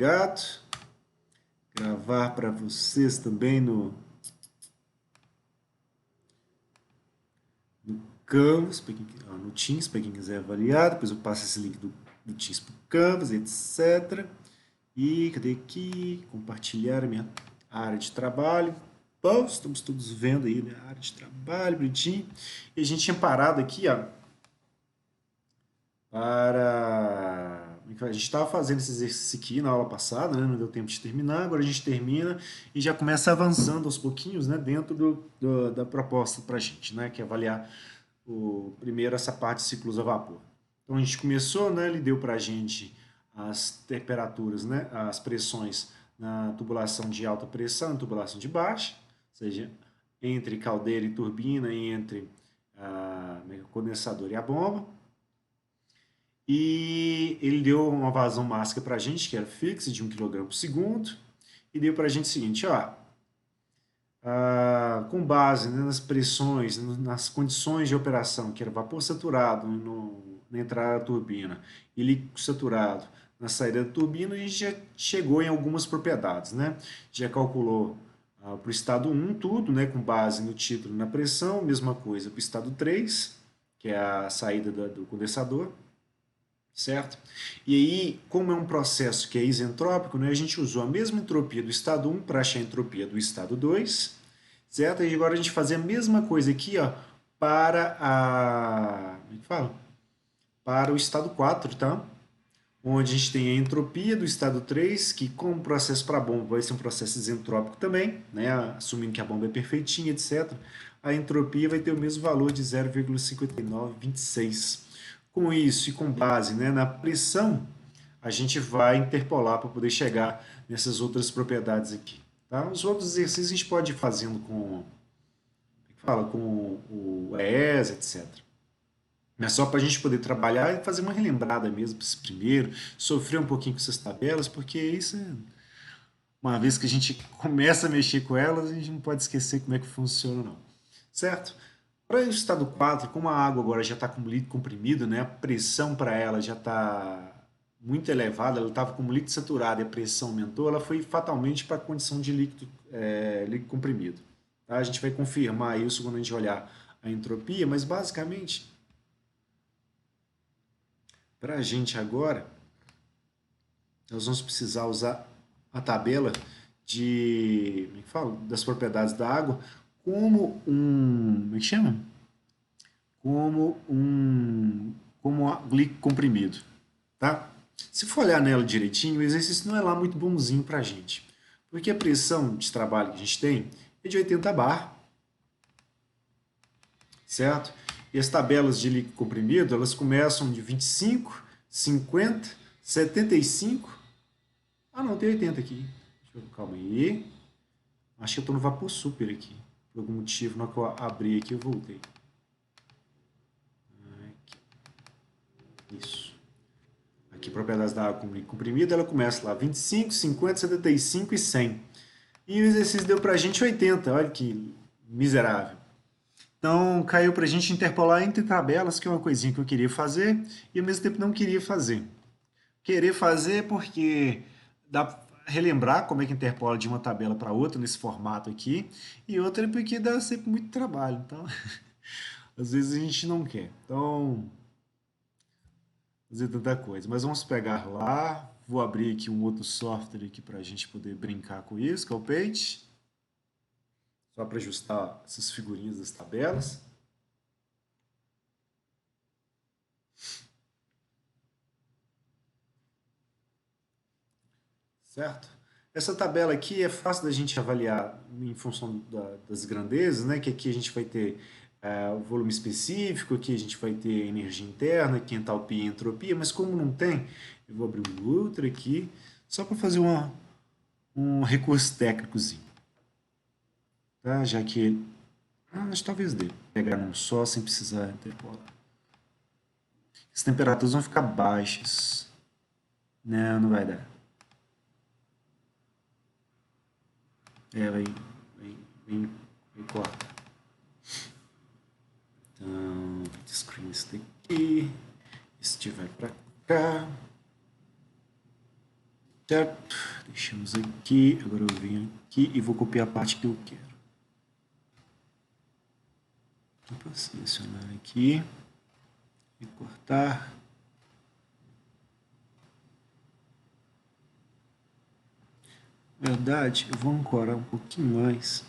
Obrigado. Gravar para vocês também no Canvas, no Teams, para quem quiser avaliar. Depois eu passo esse link do Teams para o Canvas, etc. E cadê aqui? Compartilhar a minha área de trabalho. Bom, estamos todos vendo aí, né? A área de trabalho, bonitinho. E a gente tinha parado aqui, ó, para... A gente estava fazendo esse exercício aqui na aula passada, né? Não deu tempo de terminar, agora a gente termina e já começa avançando aos pouquinhos, né? Dentro da proposta para a gente, né? Que é avaliar primeiro essa parte de ciclos a vapor. Então a gente começou, né? Ele deu para a gente as temperaturas, né? As pressões na tubulação de alta pressão e tubulação de baixa, ou seja, entre caldeira e turbina e entre o condensador e a bomba. E ele deu uma vazão máxima para a gente, que era fixa, de 1 kg por segundo, e deu para a gente o seguinte, ó, com base, né, nas pressões, nas condições de operação, que era vapor saturado na entrada da turbina e líquido saturado na saída da turbina, a gente já chegou em algumas propriedades, né? Já calculou para o estado 1 tudo, né, com base no título e na pressão, mesma coisa para o estado 3, que é a saída do condensador, certo? E aí, como é um processo que é isentrópico, né, a gente usou a mesma entropia do estado 1 para achar a entropia do estado 2, certo? E agora a gente fazer a mesma coisa aqui, ó, para como é que fala? Para o estado 4, tá? Onde a gente tem a entropia do estado 3, que como processo para a bomba vai ser um processo isentrópico também, né? Assumindo que a bomba é perfeitinha, etc. A entropia vai ter o mesmo valor de 0,5926. Com isso e com base, né, na pressão, a gente vai interpolar para poder chegar nessas outras propriedades aqui. Tá? Os outros exercícios a gente pode ir fazendo com o ES, etc. Mas só para a gente poder trabalhar e fazer uma relembrada mesmo primeiro, sofrer um pouquinho com essas tabelas, porque isso, uma vez que a gente começa a mexer com elas, a gente não pode esquecer como é que funciona, não. Certo? Para o estado 4, como a água agora já está com líquido comprimido, né, a pressão para ela já está muito elevada, ela estava com líquido saturado e a pressão aumentou, ela foi fatalmente para a condição de líquido comprimido. Tá? A gente vai confirmar isso quando a gente olhar a entropia, mas basicamente, para a gente agora, nós vamos precisar usar a tabela como é que fala? Das propriedades da água como como é que chama? Como líquido comprimido, tá? Se for olhar nela direitinho, o exercício não é lá muito bonzinho para a gente, porque a pressão de trabalho que a gente tem é de 80 bar, certo? E as tabelas de líquido comprimido, elas começam de 25, 50, 75, não, tem 80 aqui. Calma aí. Acho que eu estou no vapor super aqui. Por algum motivo, na hora que eu abri aqui, eu voltei. Isso. Aqui, propriedades da água comprimida, ela começa lá 25, 50, 75 e 100. E o exercício deu pra gente 80, olha que miserável. Então, caiu pra gente interpolar entre tabelas, que é uma coisinha que eu queria fazer, e ao mesmo tempo não queria fazer. Querer fazer porque dá pra relembrar como é que interpola de uma tabela para outra nesse formato aqui, e outra é porque dá sempre muito trabalho. Então, às vezes a gente não quer. Então, fazer tanta coisa. Mas vamos pegar lá. Vou abrir aqui um outro software aqui para a gente poder brincar com isso, que é o Paint. Só para ajustar essas figurinhas das tabelas. Certo? Essa tabela aqui é fácil da gente avaliar em função das grandezas, né? Que aqui a gente vai ter o volume específico, aqui a gente vai ter energia interna, aqui entalpia e entropia, mas como não tem, eu vou abrir um outro aqui, só para fazer um recurso técnicozinho. Tá? Já que acho que talvez dê. Pegar num só sem precisar interpolar. As temperaturas vão ficar baixas. Não, não vai dar. Vai cortar. Então, screen isso daqui. Este vai para cá. Certo? Deixamos aqui. Agora eu venho aqui e vou copiar a parte que eu quero. Vou selecionar aqui e cortar. Na verdade, eu vou ancorar um pouquinho mais.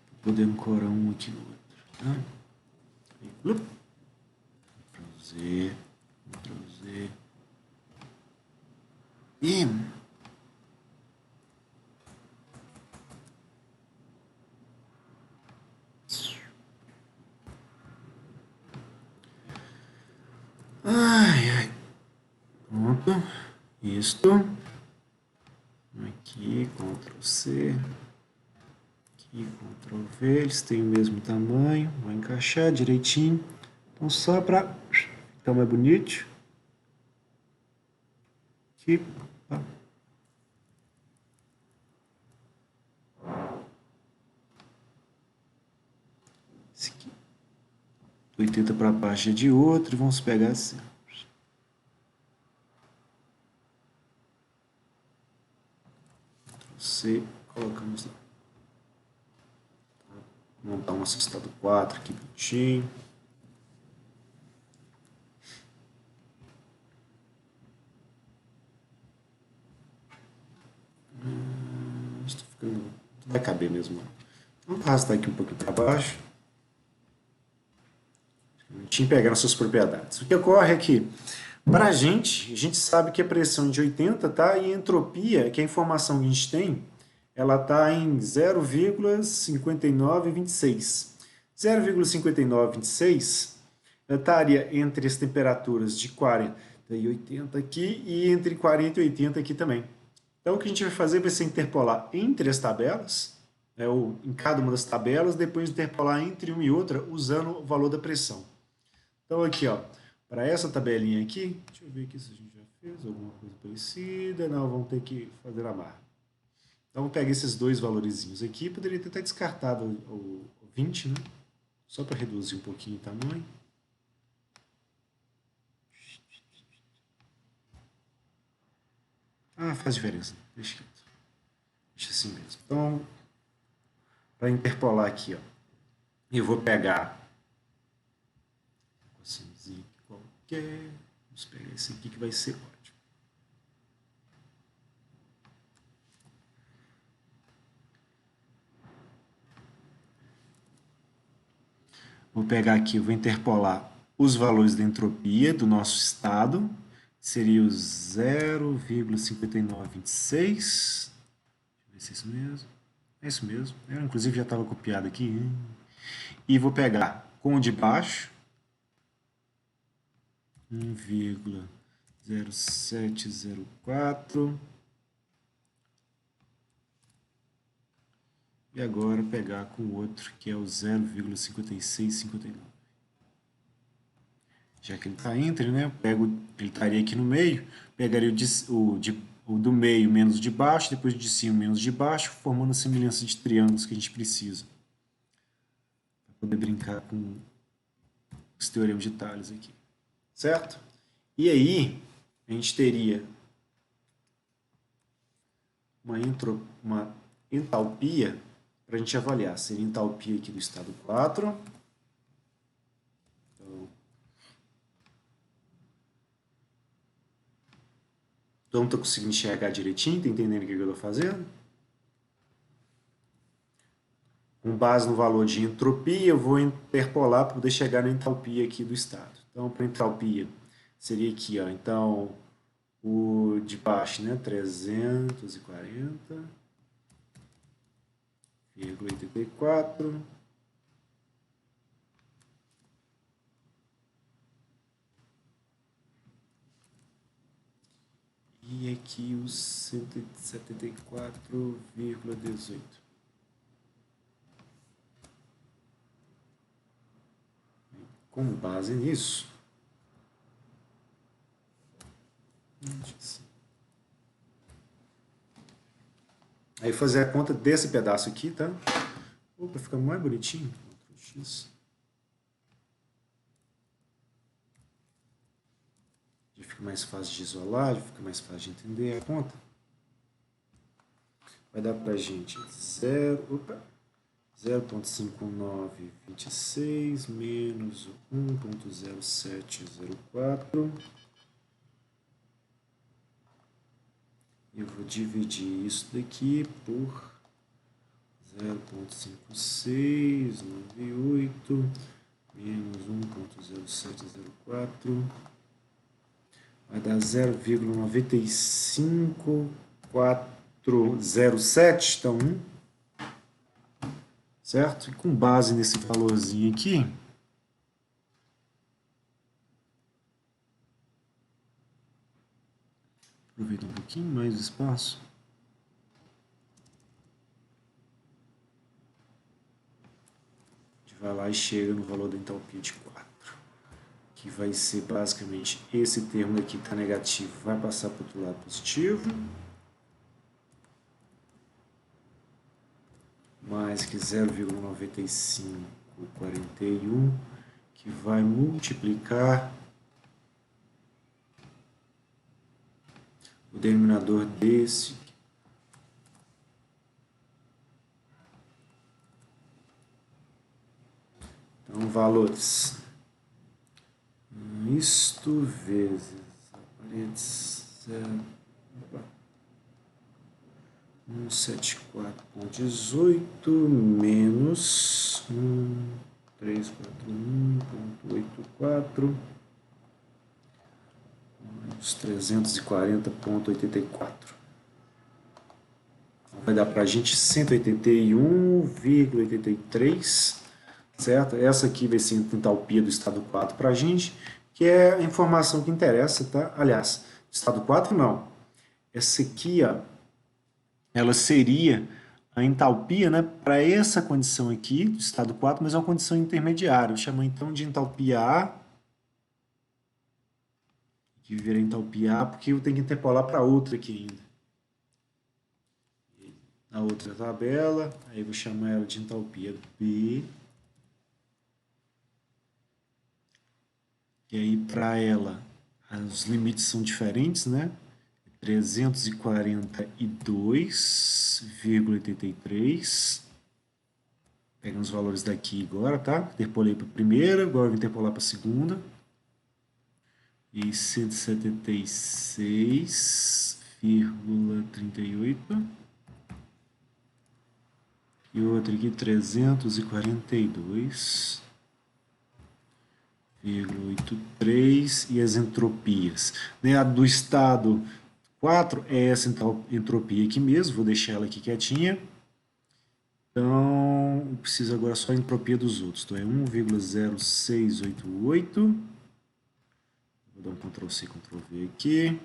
Para poder ancorar um aqui no outro. Tá? Aí, Ctrl-Z, Ctrl-Z. E ai, ai. Pronto. Isto. Aqui, Ctrl-C. Aqui, Ctrl-V. Eles têm o mesmo tamanho. Vou encaixar direitinho. Então, só para ficar mais bonito. Aqui. Esse aqui. 80 para baixo é de outro. E vamos pegar assim. C, colocamos lá. Vou montar um assustado 4 aqui bonitinho. Estou ficando. Não vai caber mesmo. Vamos arrastar aqui um pouquinho para baixo. Bonitinho, pegar as suas propriedades. O que ocorre é que, para a gente sabe que a pressão é de 80, tá? E a entropia, que é a informação que a gente tem, ela está em 0,5926. 0,5926 estaria entre as temperaturas de 40 e 80 aqui e entre 40 e 80 aqui também. Então, o que a gente vai fazer vai ser interpolar entre as tabelas, né, ou em cada uma das tabelas, depois interpolar entre uma e outra usando o valor da pressão. Então, aqui, ó, para essa tabelinha aqui, deixa eu ver aqui se a gente já fez alguma coisa parecida. Não, vamos ter que fazer a barra. Então, vou pegar esses dois valorizinhos aqui. Poderia ter até descartado o 20, né? Só para reduzir um pouquinho o tamanho. Ah, faz diferença. Deixa quieto. Deixa assim mesmo. Então, para interpolar aqui, ó, eu vou pegar um qualquer. Vamos pegar esse aqui que vai ser ótimo. Vou pegar aqui, eu vou interpolar os valores da entropia do nosso estado, seria o 0,5926. Deixa eu ver se é isso mesmo. É isso mesmo. Eu, inclusive, já estava copiado aqui. E vou pegar com o de baixo, 1,0704. E agora pegar com o outro, que é o 0,5659. Já que ele está entre, né? Ele estaria aqui no meio, pegaria o do meio menos o de baixo, depois de cima menos de baixo, formando a semelhança de triângulos que a gente precisa. Para poder brincar com os teoremas de Tales aqui. Certo? E aí, a gente teria uma entalpia para a gente avaliar. Seria a entalpia aqui do estado 4. Então, estou conseguindo enxergar direitinho? Está entendendo o que eu estou fazendo? Com base no valor de entropia, eu vou interpolar para poder chegar na entalpia aqui do estado. Então, para entalpia, seria aqui, ó. Então, o de baixo, né? 340,84. E aqui os 174,18. Com base nisso, aí fazer a conta desse pedaço aqui, tá? Opa, fica mais bonitinho. X. Já fica mais fácil de isolar, já fica mais fácil de entender a conta. Vai dar para a gente 0,5926 menos 1,0704. Eu vou dividir isso daqui por 0,5698 menos 1,0704. Vai dar 0,95407, então 1. Certo? E com base nesse valorzinho aqui, aproveita um pouquinho mais o espaço. A gente vai lá e chega no valor da entalpia de 4, que vai ser basicamente esse termo aqui que está negativo, vai passar para o outro lado positivo. Mais que 0,9541, que vai multiplicar o denominador desse. Então, valores. Isto vezes a parede 174,18 menos 1341,84 menos 340,84. Vai dar para a gente 181,83, certo? Essa aqui vai ser a entalpia do estado 4 para a gente, que é a informação que interessa, tá? Aliás, estado 4 não. Essa aqui, ó, ela seria a entalpia, né, para essa condição aqui, do estado 4, mas é uma condição intermediária. Eu chamo então de entalpia A, que vira entalpia A, porque eu tenho que interpolar para outra aqui ainda. A outra tabela, aí eu vou chamar ela de entalpia B. E aí, para ela, os limites são diferentes, né? 342,83. Pegando os valores daqui agora, tá? Interpolei para a primeira, agora vou interpolar para a segunda. E 176,38. E outra aqui, 342,83. E as entropias. Né? A do estado 4 é essa entropia aqui mesmo, vou deixar ela aqui quietinha. Então, eu preciso agora só a entropia dos outros. Então, é 1,0688. Vou dar um Ctrl+C, Ctrl+V aqui.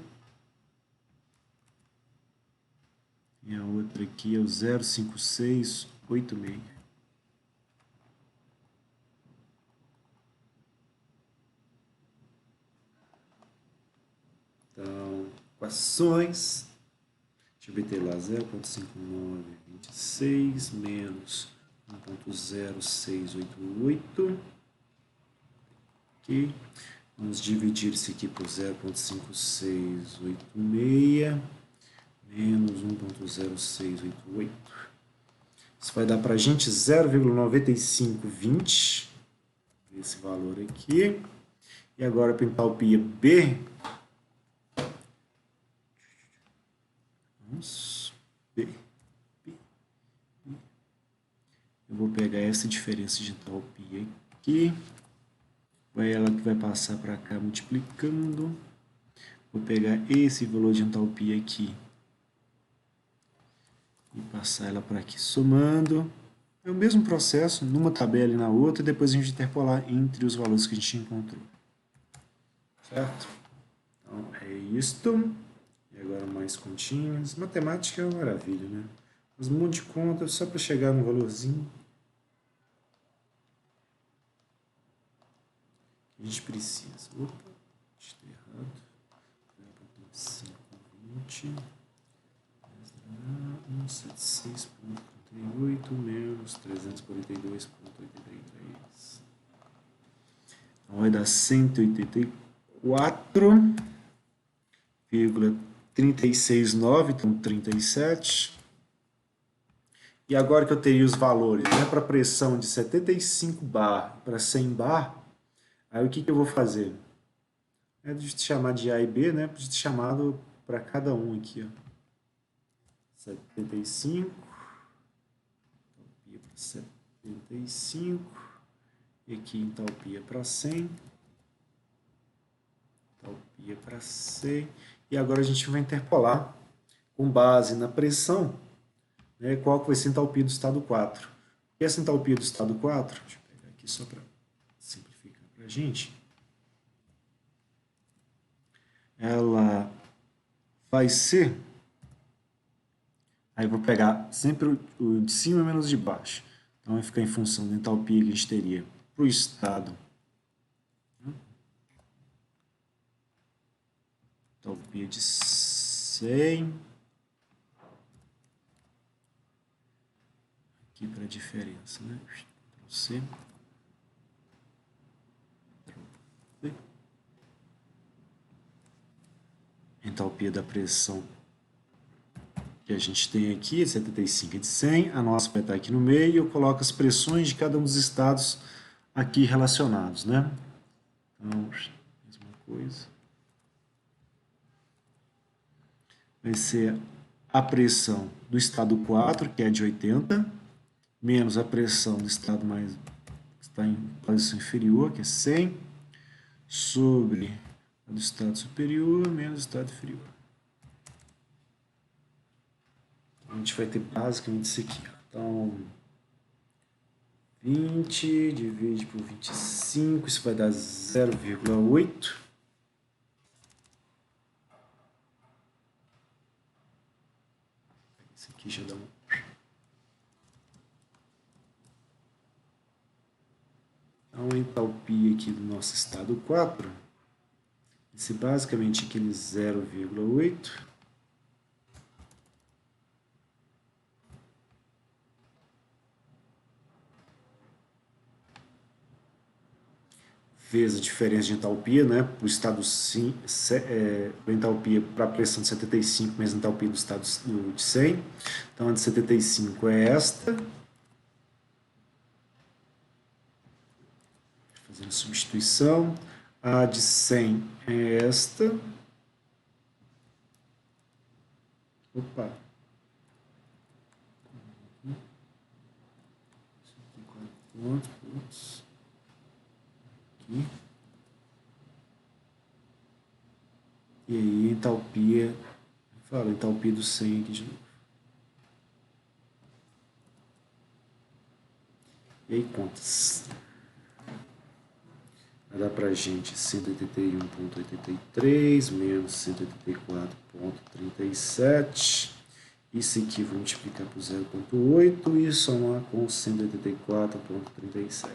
E a outra aqui é o 0,5686. Então, equações. Deixa eu meter lá 0,5926 menos 1,0688. Ok. Vamos dividir isso aqui por 0,5686 menos 1,0688. Isso vai dar para a gente 0,9520. Esse valor aqui. E agora para a entalpia B. Vamos. B. Eu vou pegar essa diferença de entalpia aqui. Vai ela que vai passar para cá multiplicando. Vou pegar esse valor de entalpia aqui e passar ela para aqui somando. É o mesmo processo numa tabela e na outra, e depois a gente interpolar entre os valores que a gente encontrou. Certo? Então é isto. E agora mais continhas. Matemática é uma maravilha, né? Mas um monte de contas só para chegar no valorzinho. A gente precisa. Opa, está errado. 520. 176,38 menos 342,83. Então vai dar 184. 0,369, então 37. E agora que eu teria os valores, né, para pressão de 75 bar para 100 bar, aí o que, que eu vou fazer? É de chamar de A e B, né? De chamado para cada um aqui, ó. 75, entalpia para 75, e aqui entalpia para 100, entalpia para 100, e agora a gente vai interpolar com base na pressão, né, qual que vai ser a entalpia do estado 4. E essa entalpia do estado 4, deixa eu pegar aqui só para simplificar para a gente, ela vai ser, aí eu vou pegar sempre o de cima menos de baixo, então vai ficar em função da entalpia que a gente teria para o estado, entalpia de 100, aqui para a diferença, né? C, entalpia da pressão que a gente tem aqui, 75 e de 100, a nossa vai estar aqui no meio, e eu coloco as pressões de cada um dos estados aqui relacionados, né? Então, mesma coisa. Vai ser a pressão do estado 4, que é de 80, menos a pressão do estado mais que está em posição inferior, que é 100, sobre a do estado superior, menos o estado inferior. A gente vai ter basicamente isso aqui. Então, 20 divide por 25, isso vai dar 0,8. Isso aqui já dá um... Então, a entalpia aqui do nosso estado 4, esse basicamente aquele 0,8, vezes a diferença de entalpia, né, para o estado da entalpia para a pressão de 75, menos a entalpia do estado de 100. Então, a de 75 é esta. Fazendo substituição. A de 100 é esta. Opa. Aqui. E aí, entalpia. Fala, entalpia do 100 aqui de novo. E aí, contas. Vai dar pra gente 181,83 menos 184,37. Isso aqui vou multiplicar por 0,8 e somar com 184,37.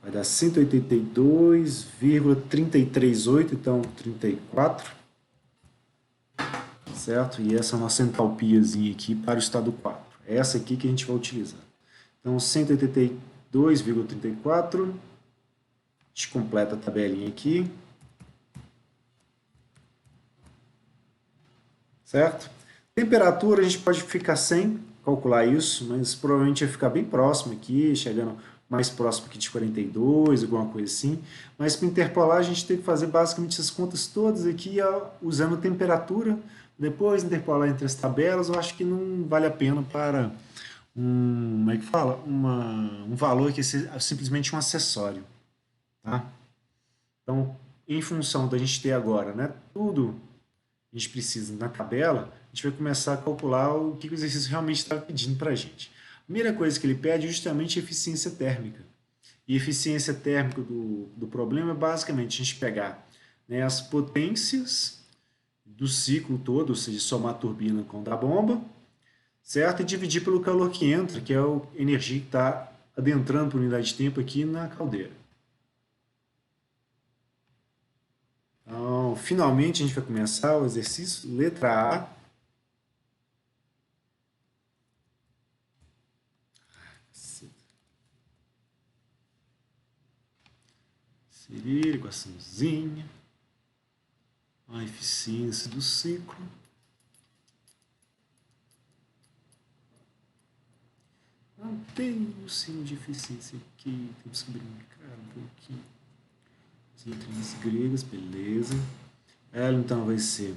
Vai dar 182,338, então 34. Certo? E essa é a nossa entalpiazinha aqui para o estado 4. É essa aqui que a gente vai utilizar. Então, 182,34. A gente completa a tabelinha aqui. Certo? Temperatura, a gente pode ficar sem calcular isso, mas provavelmente vai ficar bem próximo aqui, chegando mais próximo aqui de 42, alguma coisa assim. Mas para interpolar, a gente tem que fazer basicamente essas contas todas aqui usando temperatura. Depois interpolar entre as tabelas, eu acho que não vale a pena para como é que fala? Um valor que é simplesmente um acessório. Tá? Então, em função da gente ter agora, né, tudo a gente precisa na tabela, a gente vai começar a calcular o que o exercício realmente está pedindo para a gente. A primeira coisa que ele pede é justamente eficiência térmica. E eficiência térmica do problema é basicamente a gente pegar, né, as potências do ciclo todo, ou seja, somar a turbina com da bomba, certo? E dividir pelo calor que entra, que é a energia que está adentrando por unidade de tempo aqui na caldeira. Então, finalmente a gente vai começar o exercício, letra A. Seria equaçãozinha. a eficiência do ciclo. Não tem o signo de eficiência aqui. Temos que brincar um pouquinho. As letrinhas gregas, beleza. Ela então vai ser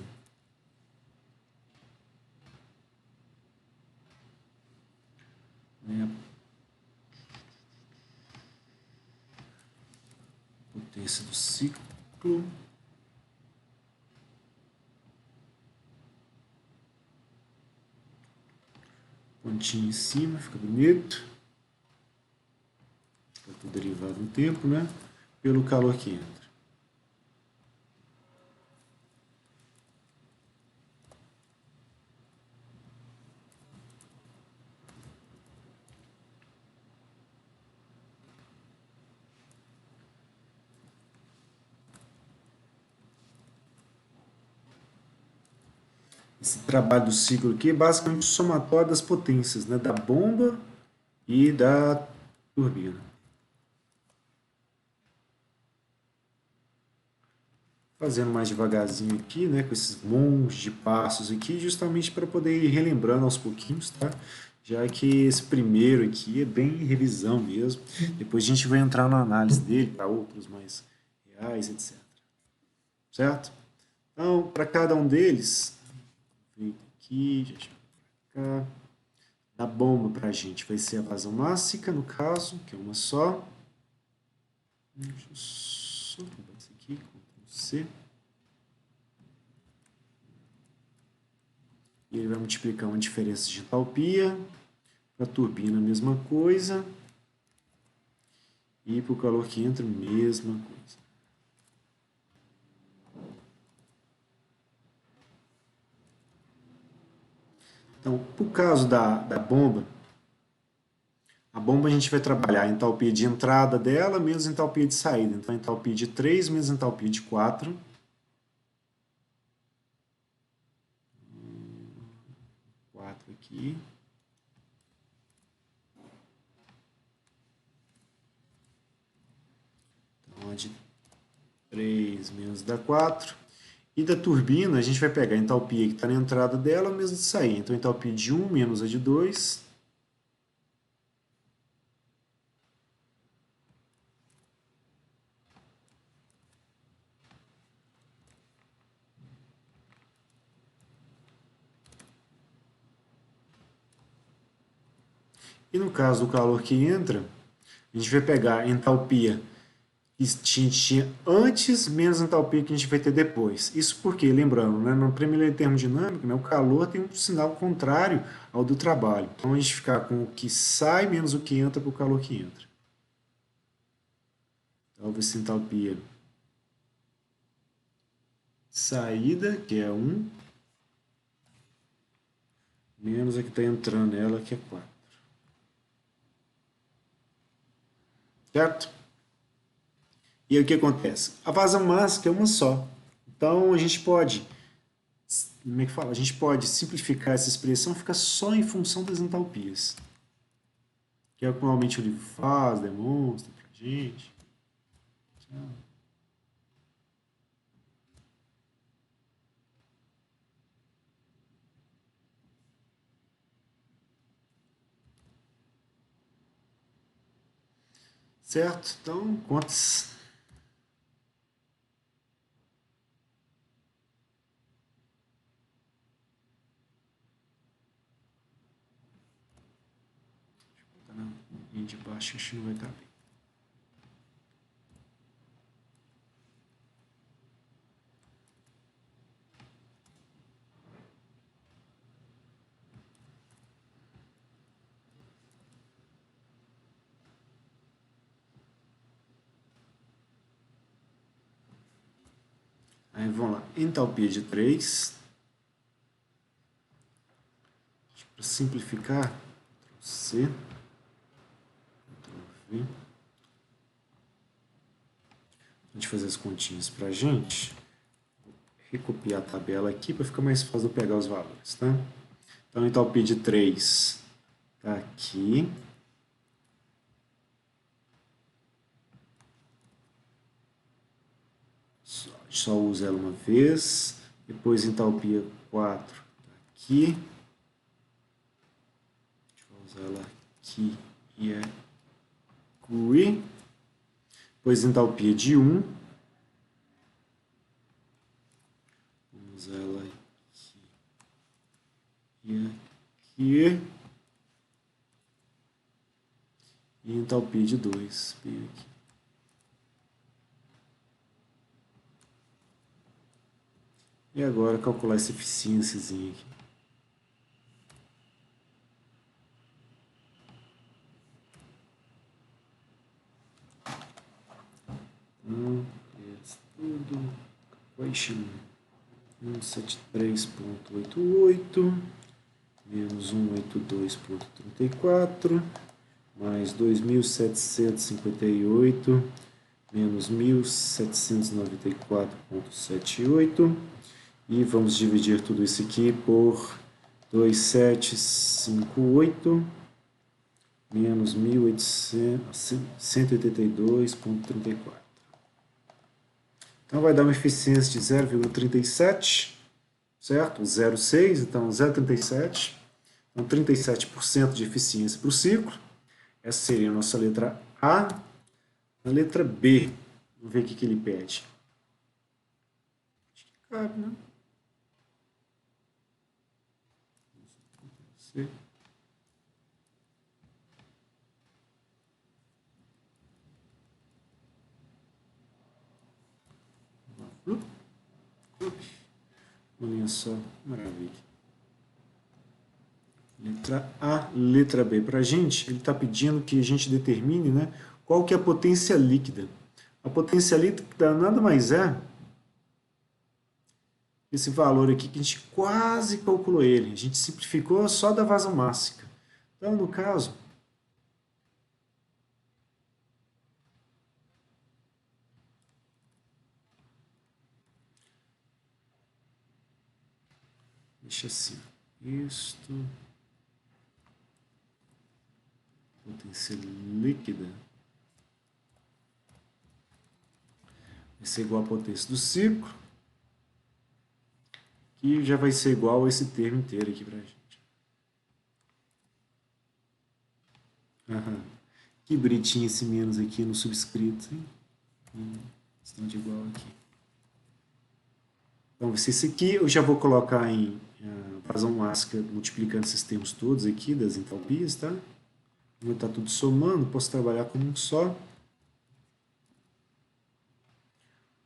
a potência do ciclo. Pontinho em cima, fica bonito. Fica tudo derivado no tempo, né? Pelo calor que entra. Esse trabalho do ciclo aqui é basicamente o somatório das potências, né? Da bomba e da turbina. Fazendo mais devagarzinho aqui, né? Com esses montes de passos aqui, justamente para poder ir relembrando aos pouquinhos, tá? Já que esse primeiro aqui é bem revisão mesmo. Depois a gente vai entrar na análise dele para outros mais reais, etc. Certo? Então, para cada um deles, vem aqui, já chega pra cá. Da bomba para a gente vai ser a vazão mássica, no caso, que é uma só. Deixa eu só colocar isso aqui, Ctrl C. E ele vai multiplicar uma diferença de entalpia. Para a turbina, a mesma coisa. E para o calor que entra, mesma coisa. Então, por caso da bomba, a bomba a gente vai trabalhar a entalpia de entrada dela menos a entalpia de saída. Então, a entalpia de 3 menos a entalpia de 4. 4 aqui. Então, a de 3 menos da 4. E da turbina, a gente vai pegar a entalpia que está na entrada dela menos de sair. Então, a entalpia de 1 menos a de 2. E no caso do calor que entra, a gente vai pegar a entalpia que a gente tinha antes menos a entalpia que a gente vai ter depois. Isso porque, lembrando, né, na primeira termodinâmica, né, o calor tem um sinal contrário ao do trabalho. Então a gente fica com o que sai menos o que entra para o calor que entra. Então vai ser entalpia saída, que é 1, menos a que está entrando nela, que é 4. Certo? E aí o que acontece? A vazão mássica é uma só. Então a gente pode, como é que fala? A gente pode simplificar essa expressão, fica só em função das entalpias. Que é o que normalmente o livro faz, demonstra pra gente. Certo? Então, contas. Tá na linha de baixo, acho que não vai caber. Aí vamos lá. Entalpia de 3. Para simplificar, Ctrl C, Ctrl V. A gente fazer as continhas para a gente. Vou recopiar a tabela aqui para ficar mais fácil eu pegar os valores, tá? Então, entalpia de 3 está aqui. gente só usa ela uma vez. Depois entalpia 4 tá aqui. Deixa eu usar ela aqui e aqui. Depois entalpia de 1. Vamos usar ela aqui e aqui. E entalpia de 2. Veio aqui. E agora calcular essa eficiênciazinha aqui. Tudo. Equation 173.88 menos 182.34 mais 2.758 menos 1.794.78 e vamos dividir tudo isso aqui por 2.758 menos 1.182.34. Então vai dar uma eficiência de 0,37, certo? 0,6, então 0,37. Então 37% de eficiência para o ciclo. Essa seria a nossa letra A. Na letra B, vamos ver o que ele pede. Acho que cabe, né? Olha só, maravilha. Letra A, letra B. Para a gente, ele está pedindo que a gente determine, né, qual que é a potência líquida. A potência líquida nada mais é esse valor aqui que a gente quase calculou ele. A gente simplificou só da vazão mássica. Então, no caso, deixa assim, isto, potência líquida, vai ser igual à potência do ciclo, que já vai ser igual a esse termo inteiro aqui pra gente. Aham. Que bonitinho esse menos aqui no subscrito, hein? Bastante igual aqui. Então, vai ser esse aqui. Eu já vou colocar em vazão mássica multiplicando esses termos todos aqui das entalpias, tá? Como está tudo somando, posso trabalhar como um só.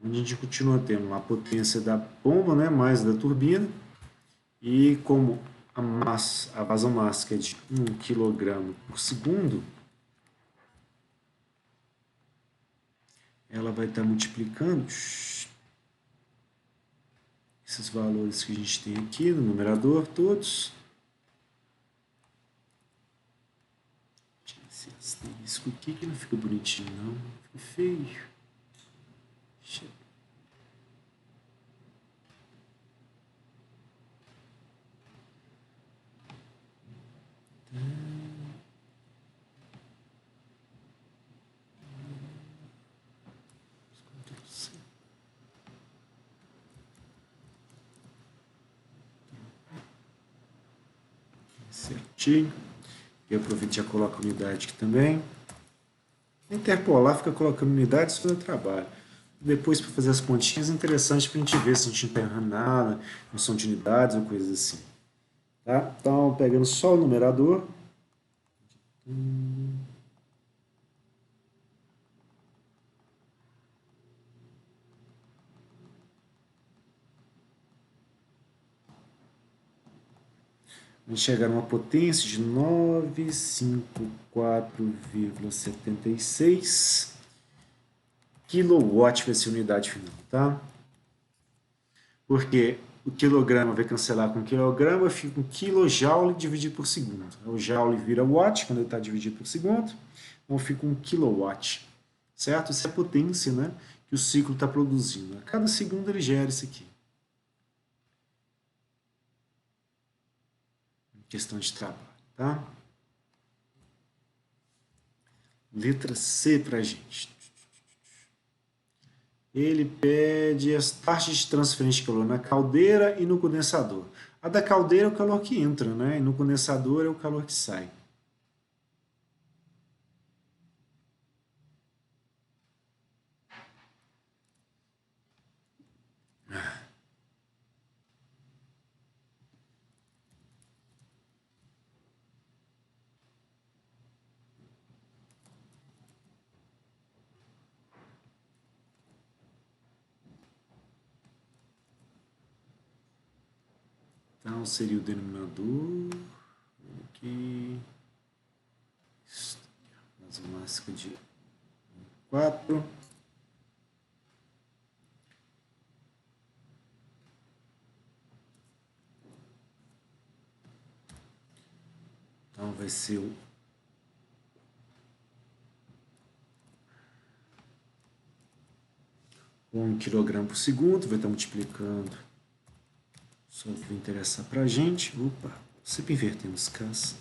Onde a gente continua tendo a potência da bomba, né, mais da turbina. E como a vazão mássica é de 1 kg por segundo, ela vai estar multiplicando esses valores que a gente tem aqui no numerador, todos. Esse asterisco aqui que não fica bonitinho, não. Fica feio. Certinho. E aproveito e já coloco a unidade aqui também. Interpolar fica colocando unidades todo o trabalho. Depois, para fazer as continhas, é interessante para a gente ver se a gente não está errando nada, não são de unidades ou coisas assim. Tá? Então, pegando só o numerador. Vamos chegar a uma potência de 954,76 kW vai ser a unidade final, tá? Porque o quilograma vai cancelar com quilograma, fica um kilojoule dividido por segundo. O joule vira watt quando ele está dividido por segundo, então fica um kilowatt, certo? Isso é a potência, né, que o ciclo está produzindo. A cada segundo ele gera isso aqui. Questão de trabalho, tá? Letra C pra gente. ele pede as taxas de transferência de calor na caldeira e no condensador. A da caldeira é o calor que entra, né? E no condensador é o calor que sai. Então, seria o denominador aqui, mais uma máscara de 4. Então, vai ser o 1 kg por segundo, vai estar multiplicando só o que vai interessar para a gente. Opa, sempre invertendo os Ks.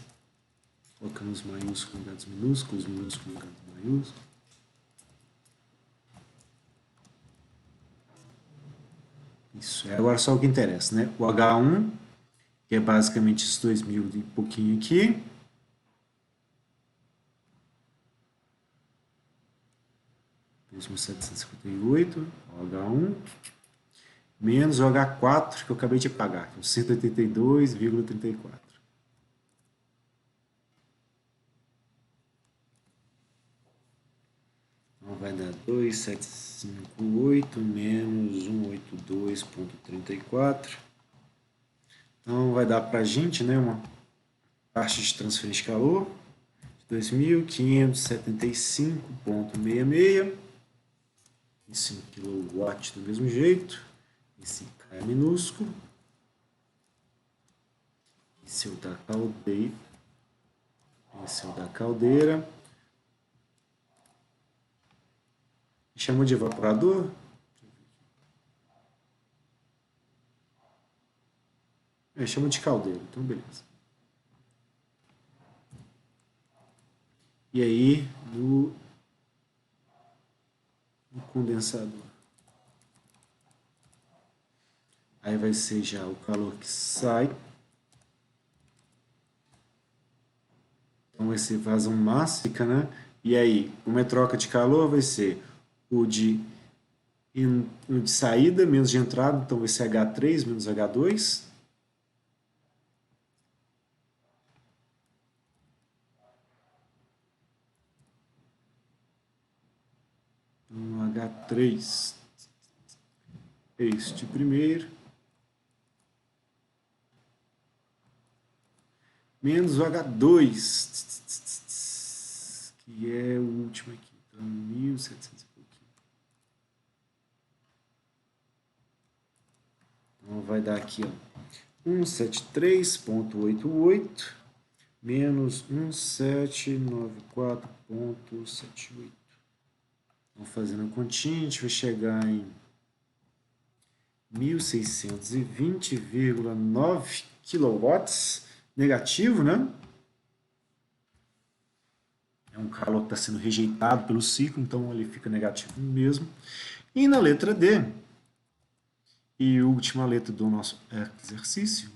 Colocando os maiúsculos no lugar dos minúsculos, minúsculos no lugar dos maiúsculos. Isso, agora só o que interessa, né? O H1, que é basicamente esses 2.000 e pouquinho aqui. Mesmo 758, o H1, menos o H4, que eu acabei de pagar, que é o 182,34. Então vai dar 2.758 menos 182,34. Então vai dar para a gente, né, uma taxa de transferência de calor de 2.575,66. Isso em kilowatt do mesmo jeito. Esse K é minúsculo. Esse é o da caldeira. Esse é o da caldeira. Chama de evaporador? Chama de caldeira, então beleza. E aí, no condensador. Aí vai ser já o calor que sai. Então vai ser vazão mássica, né? E aí, uma troca de calor vai ser o de saída menos de entrada, então vai ser H3 menos H2. Então, H3, este primeiro, menos o H2, que é o último aqui, então 1.700 e pouquinho. Então vai dar aqui, ó, 173,88 menos 1794,78. Então, fazendo a continha, a gente vai chegar em 1.620,9 kW negativo, né? É um calor que está sendo rejeitado pelo ciclo, então ele fica negativo mesmo. E na letra D, e última letra do nosso exercício,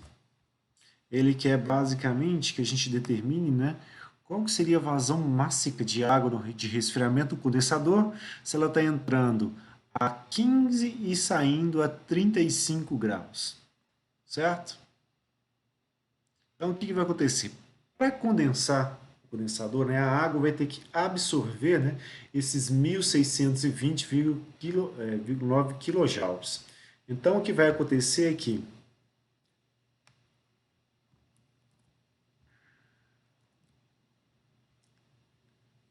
ele quer basicamente que a gente determine, né, qual que seria a vazão máxima de água de resfriamento do condensador se ela está entrando a 15 e saindo a 35 graus, certo? Então, o que vai acontecer? Para condensar o condensador, né, a água vai ter que absorver, né, esses 1.620,9 kJ. Então, o que vai acontecer é que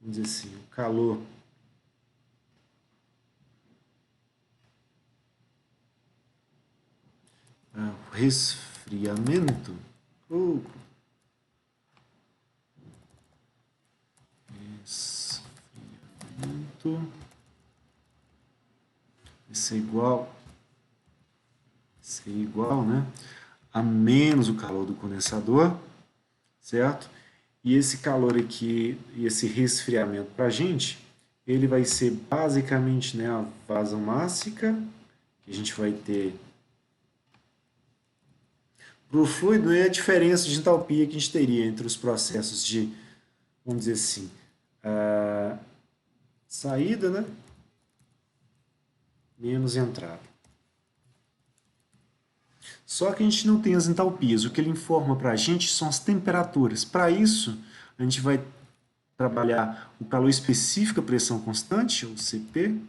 vamos dizer assim, o calor o resfriamento, isso é igual, né, a menos o calor do condensador, certo? E esse calor aqui, e esse resfriamento para a gente, ele vai ser basicamente, né, a vasomássica, que a gente vai ter para o fluido, né, a diferença de entalpia que a gente teria entre os processos de, vamos dizer assim, a saída, né, menos entrada. Só que a gente não tem as entalpias. O que ele informa para a gente são as temperaturas. Para isso, a gente vai trabalhar o calor específico à pressão constante, ou CP.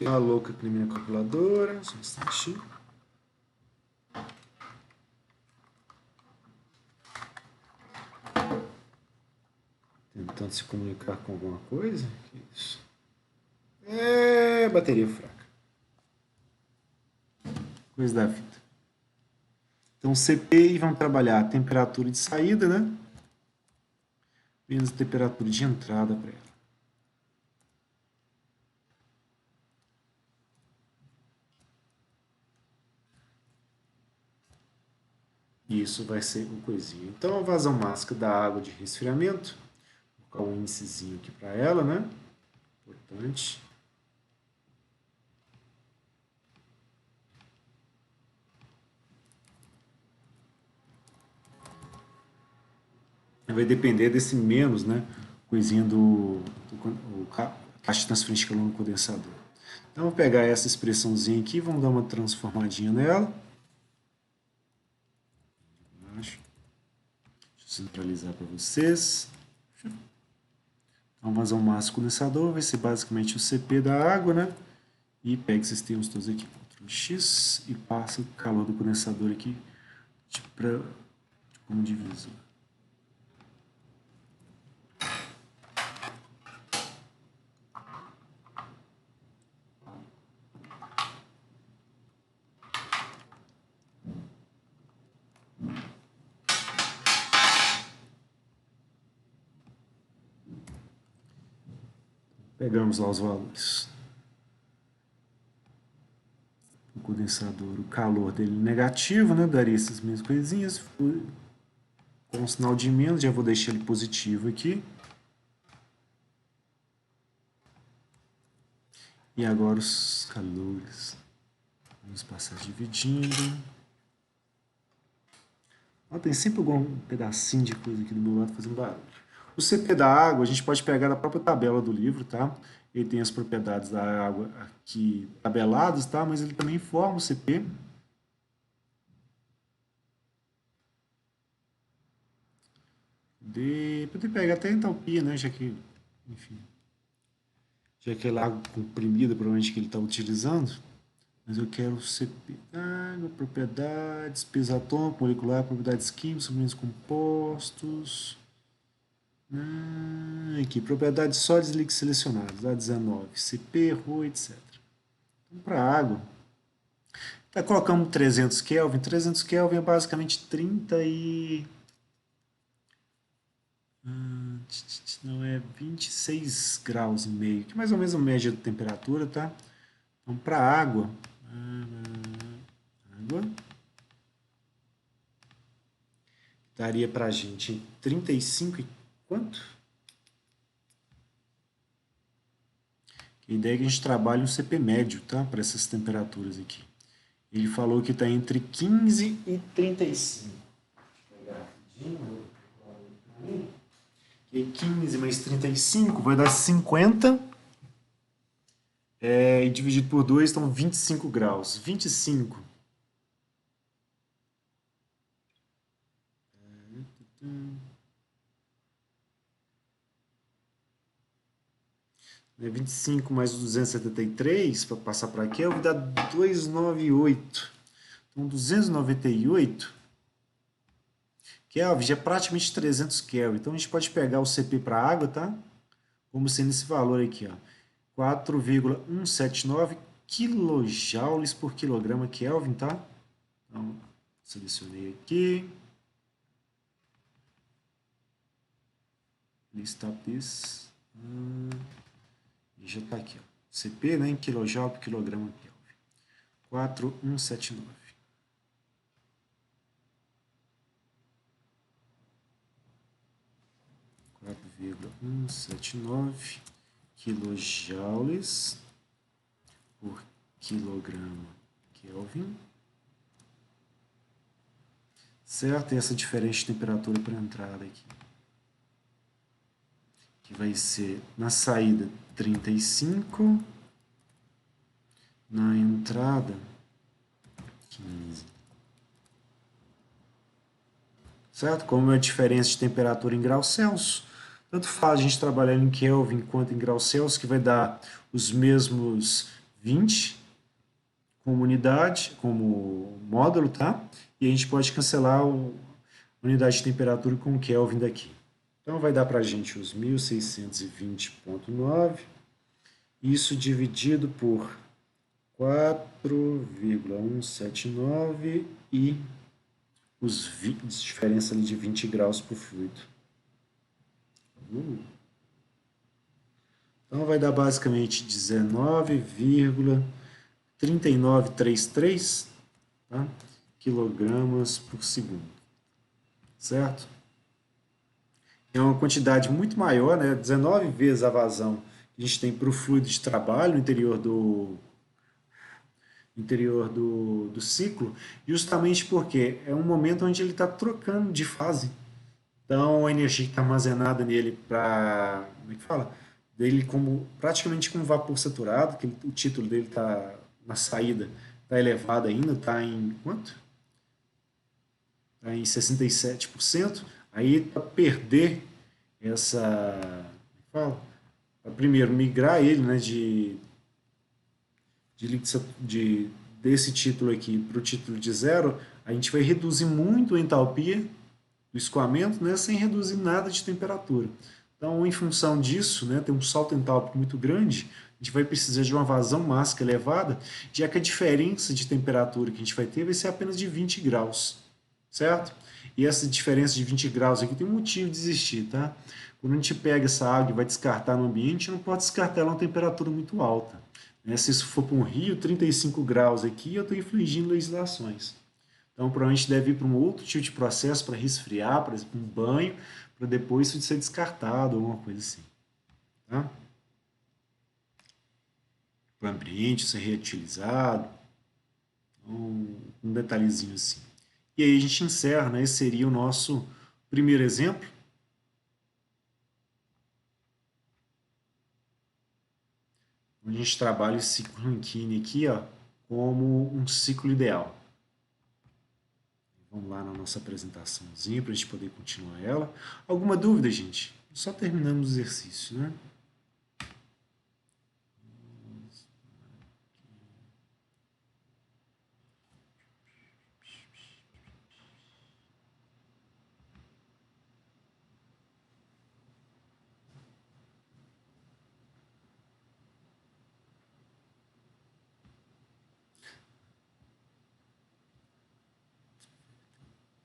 Uma louca aqui na minha calculadora. Só um instantinho. Tentando se comunicar com alguma coisa. Que isso? É, bateria fraca. Coisa da vida. Então, CP, vamos trabalhar a temperatura de saída, né? Menos a temperatura de entrada para ela. Isso vai ser o coisinho. Então, a vazão máxima da água de resfriamento. Vou colocar um índicezinho aqui para ela, né? Importante. Vai depender desse menos, né? Coisinha do caixa de transferência de calor no condensador. Então, vou pegar essa expressãozinha aqui, vamos dar uma transformadinha nela. Deixa eu centralizar para vocês. Então, vazão máximo condensador vai ser basicamente o CP da água, né? E pega esses termos todos aqui, Ctrl X, e passa o calor do condensador aqui como divisor. Pegamos lá os valores. O condensador, o calor dele negativo, né? Daria essas mesmas coisinhas. Com um sinal de menos, já vou deixar ele positivo aqui. E agora os calores. Vamos passar dividindo. Ó, tem sempre algum pedacinho de coisa aqui do meu lado fazendo barulho. O CP da água a gente pode pegar da própria tabela do livro, tá? Ele tem as propriedades da água aqui tabeladas, tá? Mas ele também forma o CP. Poder pegar até a entalpia, né? Já que, enfim, já que é água comprimida, provavelmente que ele está utilizando. Mas eu quero CP água, propriedades, peso atômico, molecular, propriedades químicas, sublinhos compostos. Aqui, propriedades sólidas e líquidos selecionados, A19, CP, Rho, etc. Então, para a água, tá, colocamos 300 Kelvin. 300 Kelvin é basicamente 30 e... não, é 26 graus e meio, que é mais ou menos a média da temperatura, tá? Então, para a água, daria para a gente 35 e quanto? A ideia é que a gente trabalhe um CP médio, tá? Para essas temperaturas aqui. Ele falou que está entre 15 e 35. Vou pegar rapidinho. E 15 mais 35 vai dar 50. E dividido por 2, então 25 graus. 25. Né, 25 mais 273, para passar para aqui, vai dar 298. Então, 298 Kelvin já é praticamente 300 Kelvin. Então, a gente pode pegar o CP para água, tá? Como sendo esse valor aqui, ó. 4,179 quilojoules por quilograma Kelvin, tá? Então, selecionei aqui. List up this. E já está aqui, ó. CP, né, em kJ por quilograma Kelvin. 4,179. 4,179 quilojoules por quilograma Kelvin. Certo? E essa diferença de temperatura para a entrada aqui, que vai ser na saída 35, na entrada 15. Certo? Como é a diferença de temperatura em graus Celsius, tanto faz a gente trabalhar em Kelvin quanto em graus Celsius, que vai dar os mesmos 20 como unidade, como módulo, tá? E a gente pode cancelar a unidade de temperatura com o Kelvin daqui. Então vai dar para a gente os 1620,9, isso dividido por 4,179 e diferença ali de 20 graus por fluido. Então vai dar basicamente 19,3933, tá? Quilogramas por segundo, certo? É uma quantidade muito maior, né? 19 vezes a vazão que a gente tem para o fluido de trabalho no interior do ciclo, justamente porque é um momento onde ele está trocando de fase. Então, a energia que está armazenada nele para, como é que fala? Dele como praticamente como vapor saturado, que o título dele está na saída, está elevado ainda, está em quanto? Está em 67%. Aí, para perder essa, fala, para primeiro migrar ele, né, de desse título aqui para o título de zero, a gente vai reduzir muito a entalpia do escoamento, né, sem reduzir nada de temperatura. Então, em função disso, né, tem um salto entálpico muito grande, a gente vai precisar de uma vazão máxima elevada, já que a diferença de temperatura que a gente vai ter vai ser apenas de 20 graus, certo? E essa diferença de 20 graus aqui tem um motivo de existir, tá? Quando a gente pega essa água e vai descartar no ambiente, não pode descartar ela a uma temperatura muito alta. Né? Se isso for para um rio, 35 graus aqui, eu estou infringindo legislações. Então, provavelmente deve ir para um outro tipo de processo para resfriar, por exemplo, um banho, para depois isso ser descartado ou alguma coisa assim. Tá? Para o ambiente ser reutilizado, um detalhezinho assim. E aí a gente encerra, né? Esse seria o nosso primeiro exemplo. Onde a gente trabalha esse ciclo Rankine aqui, ó, como um ciclo ideal. Vamos lá na nossa apresentaçãozinha para a gente poder continuar ela. Alguma dúvida, gente? Só terminamos o exercício, né?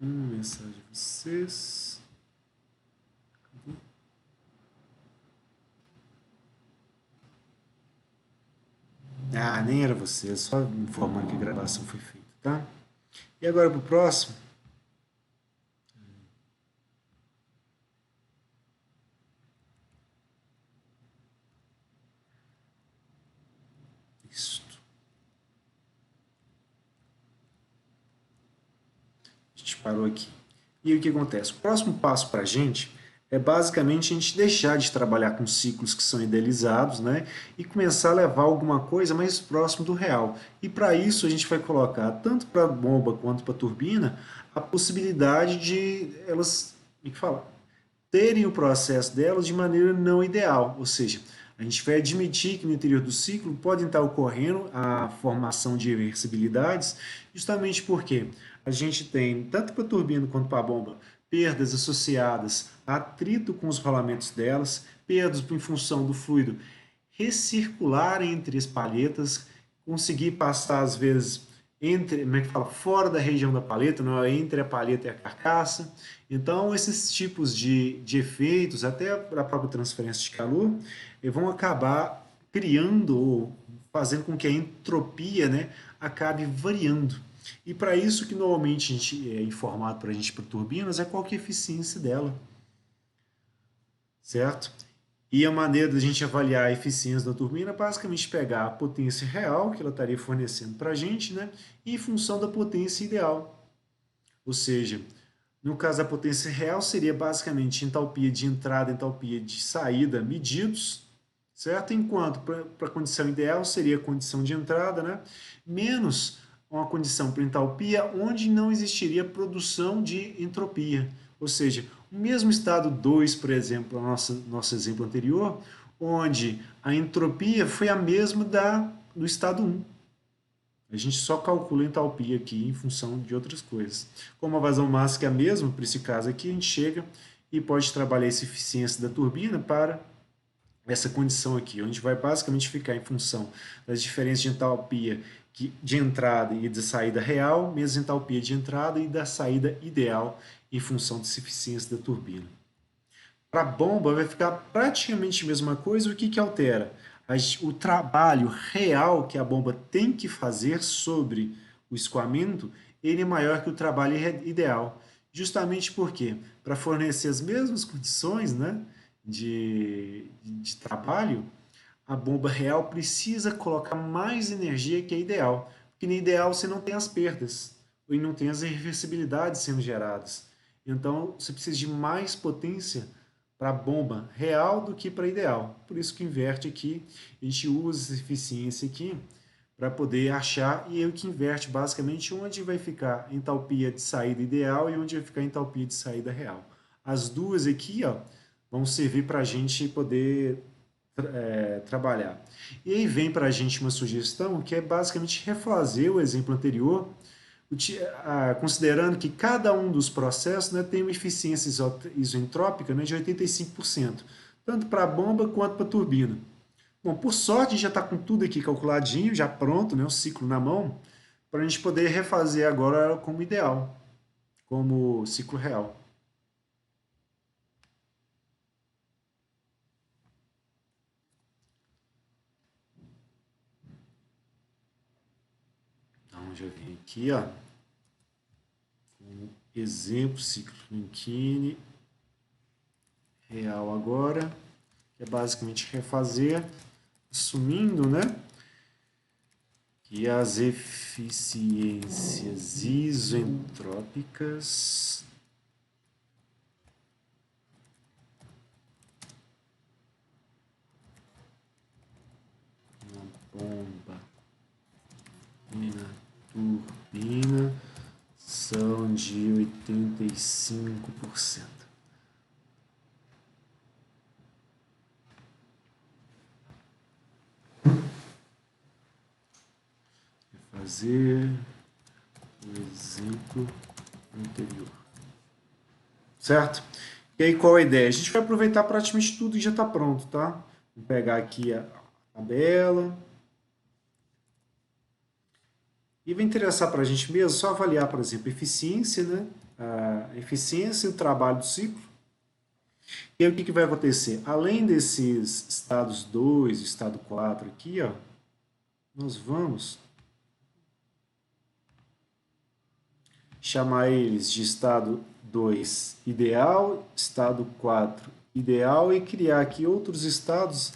Mensagem de vocês. Ah, nem era você, só informando que a gravação foi feita, tá? E agora para o próximo. Isto. A gente parou aqui. E aí o que acontece? O próximo passo para a gente é basicamente a gente deixar de trabalhar com ciclos que são idealizados, né? E começar a levar alguma coisa mais próximo do real. E para isso a gente vai colocar, tanto para a bomba quanto para a turbina, a possibilidade de elas, como é que fala? Terem o processo delas de maneira não ideal, ou seja, a gente vai admitir que no interior do ciclo podem estar ocorrendo a formação de reversibilidades, justamente porque a gente tem, tanto para a turbina quanto para a bomba, perdas associadas a atrito com os rolamentos delas, perdas em função do fluido recircular entre as palhetas, conseguir passar, às vezes, como é que fala, fora da região da paleta, não é entre a paleta e a carcaça. Então, esses tipos de efeitos, até a própria transferência de calor, vão acabar criando ou fazendo com que a entropia, né, acabe variando. E para isso que normalmente a gente é informado para a gente para turbinas é qual que é a eficiência dela, certo? E a maneira da gente avaliar a eficiência da turbina é basicamente pegar a potência real que ela estaria fornecendo para a gente, né, em função da potência ideal. Ou seja, no caso da potência real seria basicamente entalpia de entrada e entalpia de saída medidos, certo? Enquanto para a condição ideal seria a condição de entrada, né, menos uma condição para entalpia onde não existiria produção de entropia. Ou seja, o mesmo estado 2, por exemplo, nosso exemplo anterior, onde a entropia foi a mesma do estado 1. A gente só calcula a entalpia aqui em função de outras coisas. Como a vazão máxima é a mesma, para esse caso aqui, a gente chega e pode trabalhar essa eficiência da turbina para essa condição aqui, onde vai basicamente ficar em função das diferenças de entalpia de entrada e de saída real, menos entalpia de entrada e da saída ideal em função dessa eficiência da turbina. Para a bomba vai ficar praticamente a mesma coisa, o que, que altera? O trabalho real que a bomba tem que fazer sobre o escoamento, ele é maior que o trabalho ideal. Justamente porque, para fornecer as mesmas condições, né, de trabalho, a bomba real precisa colocar mais energia que a ideal. Porque no ideal você não tem as perdas e não tem as reversibilidades sendo geradas. Então você precisa de mais potência para a bomba real do que para a ideal. Por isso que inverte aqui, a gente usa essa eficiência aqui para poder achar e é o que inverte basicamente onde vai ficar a entalpia de saída ideal e onde vai ficar a entalpia de saída real. As duas aqui ó, vão servir para a gente poder trabalhar. E aí vem para a gente uma sugestão que é basicamente refazer o exemplo anterior, considerando que cada um dos processos, né, tem uma eficiência isentrópica, né, de 85%, tanto para a bomba quanto para a turbina. Bom, por sorte, a gente já está com tudo aqui calculadinho, já pronto, né, o ciclo na mão, para a gente poder refazer agora como ideal, como ciclo real. Então, já vim aqui, ó, exemplo, ciclo Rankine, real agora, que é basicamente refazer, assumindo, né, que as eficiências isentrópicas na bomba e na turbina são de 85%. Fazer o exemplo anterior. Certo? E aí qual a ideia? A gente vai aproveitar praticamente tudo e já está pronto, tá? Vou pegar aqui a tabela. E vai interessar para a gente mesmo só avaliar, por exemplo, a eficiência, né? A eficiência e o trabalho do ciclo. E aí o que, que vai acontecer? Além desses estados 2 e estado 4 aqui, ó, nós vamos chamar eles de estado 2 ideal, estado 4 ideal e criar aqui outros estados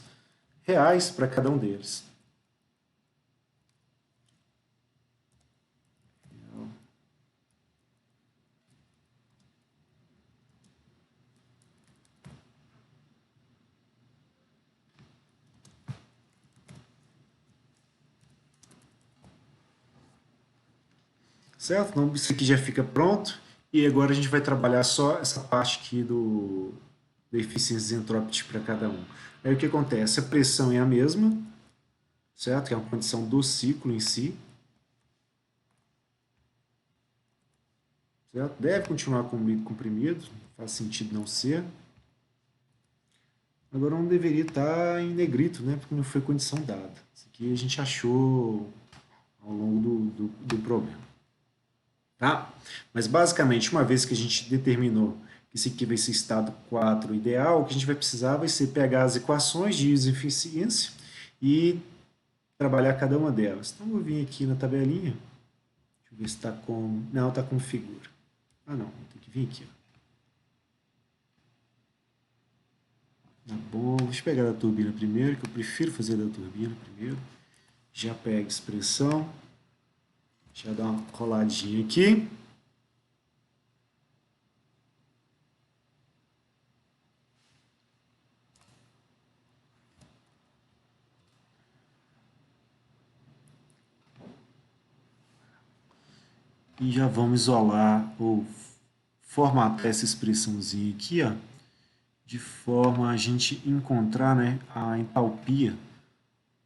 reais para cada um deles. Certo? Então, isso aqui já fica pronto. E agora a gente vai trabalhar só essa parte aqui da eficiência isentrópica para cada um. Aí o que acontece? A pressão é a mesma, certo? Que é uma condição do ciclo em si. Certo? Deve continuar comprimido, não faz sentido não ser. Agora não deveria estar em negrito, né? Porque não foi condição dada. Isso aqui a gente achou ao longo do problema. Tá? Mas basicamente, uma vez que a gente determinou que esse aqui vai ser estado 4 ideal, o que a gente vai precisar vai ser pegar as equações de eficiência e trabalhar cada uma delas. Então, eu vou vir aqui na tabelinha, deixa eu ver se está com... Não, está com figura. Ah, não, tem que vir aqui. Tá bom, deixa eu pegar da turbina primeiro, que eu prefiro fazer da turbina primeiro. Já pega a expressão, já dá uma coladinha aqui. E já vamos isolar ou formatar essa expressãozinha aqui, ó, de forma a gente encontrar, né, a entalpia que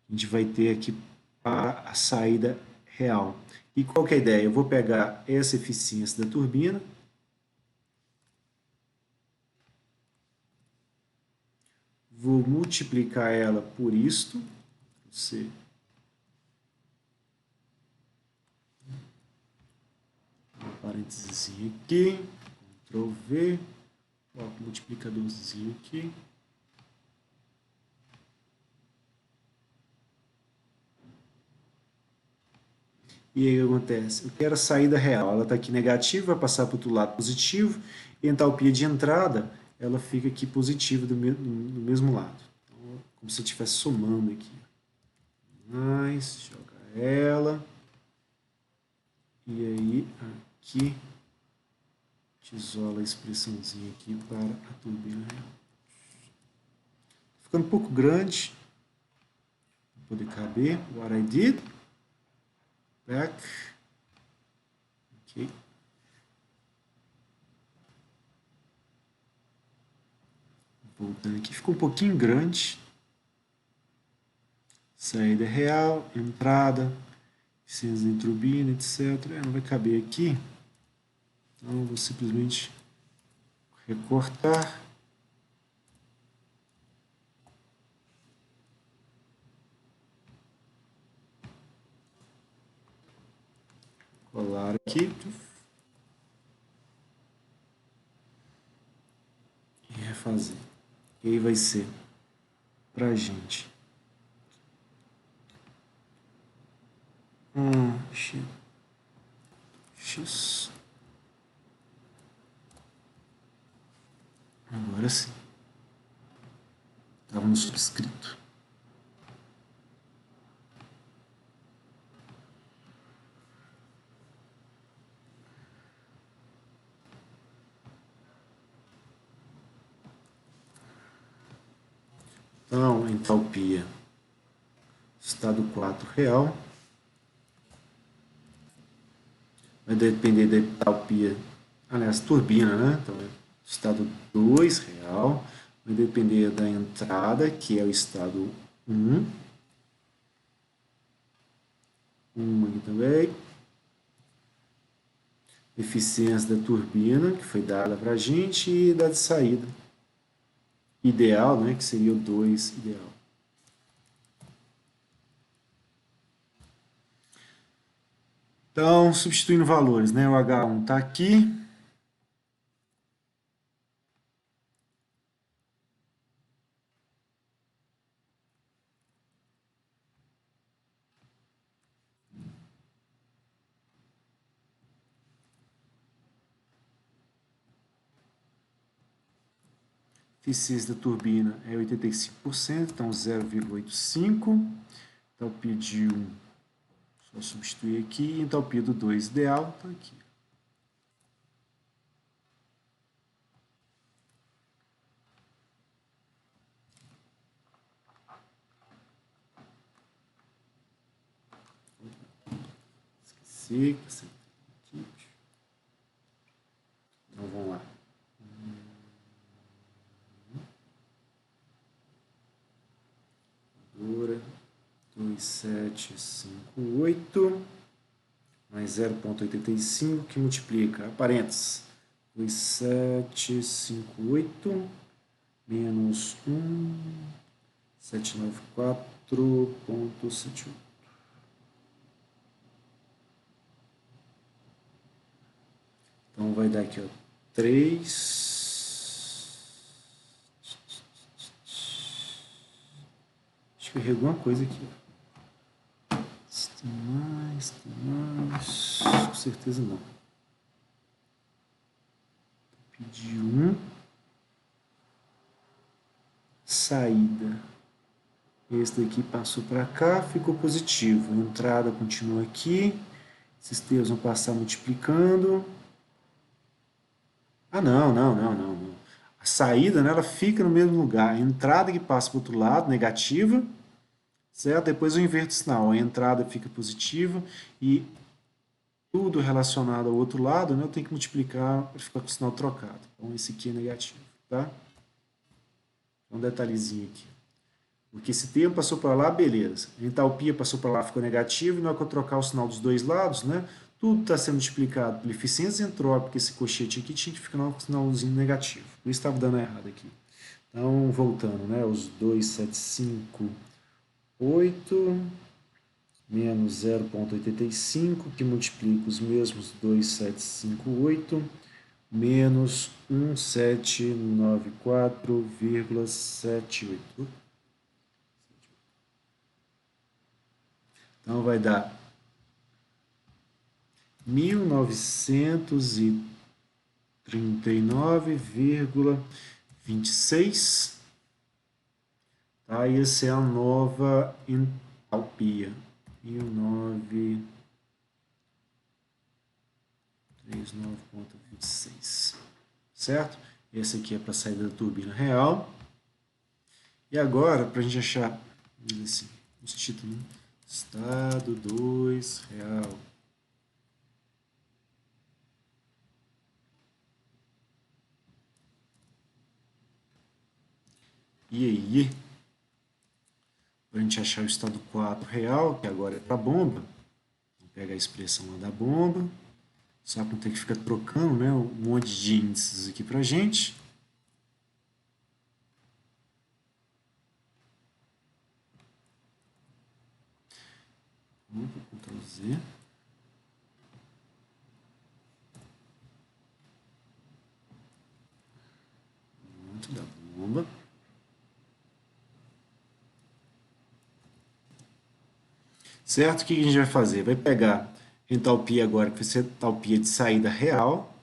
a gente vai ter aqui para a saída real. E qual que é a ideia? Eu vou pegar essa eficiência da turbina, vou multiplicar ela por isto, você um parênteses aqui, Ctrl V, coloco o multiplicadorzinho aqui. E aí o que acontece? Eu quero a saída real, ela está aqui negativa, vai passar para o outro lado positivo, e a entalpia de entrada, ela fica aqui positiva do mesmo lado. Então, como se eu estivesse somando aqui. Mais, joga ela. E aí, aqui, isola a expressãozinha aqui para a turbina real. Ficando um pouco grande, para poder caber. What I did. Back. Ok. Voltando aqui, ficou um pouquinho grande. Saída real, entrada, eficiência em turbina, etc. Não vai caber aqui. Então, eu vou simplesmente recortar. Colar aqui. E refazer. E aí vai ser pra gente. X. Agora sim. Estava no subscrito. Então, entalpia, estado 4 real, vai depender da entalpia, aliás, turbina, né? Então, estado 2 real, vai depender da entrada, que é o estado 1, 1 aqui também, eficiência da turbina, que foi dada para a gente, e da de saída, ideal, né? Que seria o 2 ideal. Então, substituindo valores, né? O H1 está aqui. Eficiência da turbina é 85%, então 0,85. Entalpia de 1, só substituir aqui. Entalpia do 2 ideal, está aqui. Esqueci. Então vamos lá. 2758 mais 0,85 que multiplica, parênteses, 2758 menos 794,78. Então vai dar aqui, ó, 3. Acho que eu errei alguma coisa aqui. Tem mais. Com certeza não. Pedi um. Saída. Esse daqui passou para cá, ficou positivo. A entrada continua aqui. Esses termos vão passar multiplicando. Ah, não. A saída, né, ela fica no mesmo lugar. A entrada que passa para o outro lado, negativa, certo? Depois eu inverto o sinal. A entrada fica positiva e tudo relacionado ao outro lado, né, eu tenho que multiplicar para ficar com o sinal trocado. Então, esse aqui é negativo, tá? Um detalhezinho aqui. Porque esse termo passou para lá, beleza. A entalpia passou para lá, ficou negativo, e na hora que eu trocar o sinal dos dois lados, né, tudo está sendo multiplicado pela eficiência entrópica, esse colchete aqui tinha que ficar com um sinalzinho negativo. Por isso estava dando errado aqui. Então, voltando, né, os 2,758 menos 0,85, que multiplica os mesmos 2,758, menos 1794,78. Então vai dar 1939,26. Tá? E essa é a nova entalpia. 1939,26. Certo? Esse aqui é para a saída da turbina real. E agora, para a gente achar assim, os títulos, estado 2 real. E aí, para a gente achar o estado 4 real, que agora é para a bomba, vamos pegar a expressão lá da bomba, só para não ter que ficar trocando, né, um monte de índices aqui para a gente. Ctrl Z. Muito da bomba. Certo? O que a gente vai fazer? Vai pegar a entalpia agora, que vai ser a entalpia de saída real.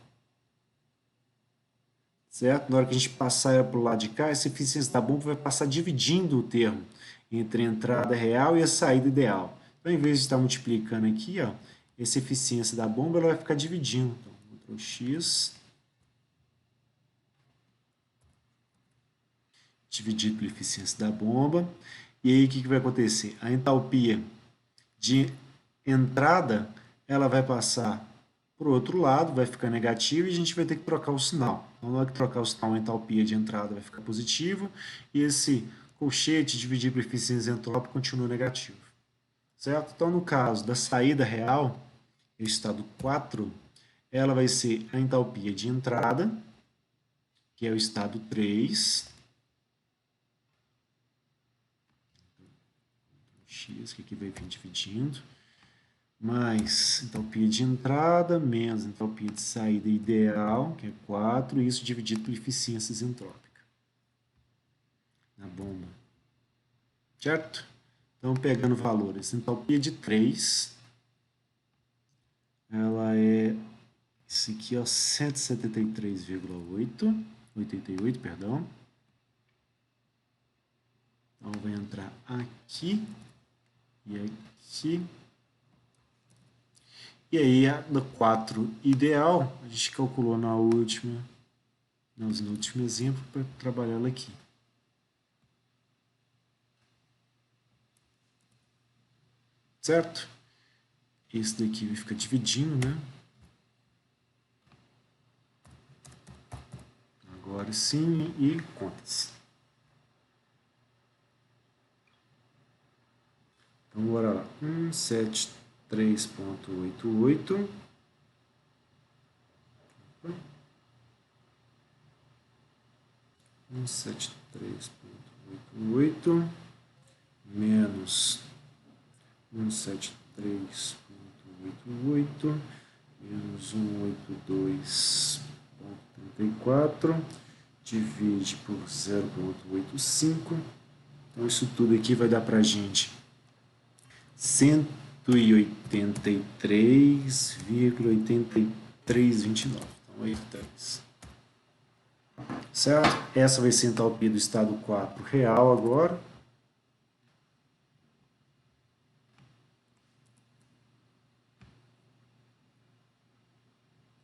Certo? Na hora que a gente passar ela para o lado de cá, essa eficiência da bomba vai passar dividindo o termo entre a entrada real e a saída ideal. Então, em vez de estar multiplicando aqui, ó, essa eficiência da bomba ela vai ficar dividindo. Então, Ctrl X. Dividido pela eficiência da bomba. E aí, o que vai acontecer? A entalpia de entrada, ela vai passar para o outro lado, vai ficar negativa e a gente vai ter que trocar o sinal. Então, na hora que trocar o sinal, a entalpia de entrada vai ficar positiva e esse colchete dividido por eficiência entrópica continua negativo. Certo? Então, no caso da saída real, o estado 4, ela vai ser a entalpia de entrada, que é o estado 3, X, que aqui vai vir dividindo, mais entalpia de entrada, menos entalpia de saída ideal, que é 4, e isso dividido por eficiência isentrópica na bomba. Certo? Então, pegando valores, entalpia de 3, ela é isso aqui, ó, 173,88, perdão. Então, vai entrar aqui e aqui. E aí, a do 4 ideal, a gente calculou no último exemplo para trabalhar ela aqui. Certo? Esse daqui vai ficar dividindo, né? Agora sim, e contas. Então, bora lá. 173,88. 173,88 menos 173,88 Menos 182,34 divide por 0,85. Então, isso tudo aqui vai dar para a gente 183,8329. Então, 83. Certo? Essa vai ser a entalpia do estado 4 real agora.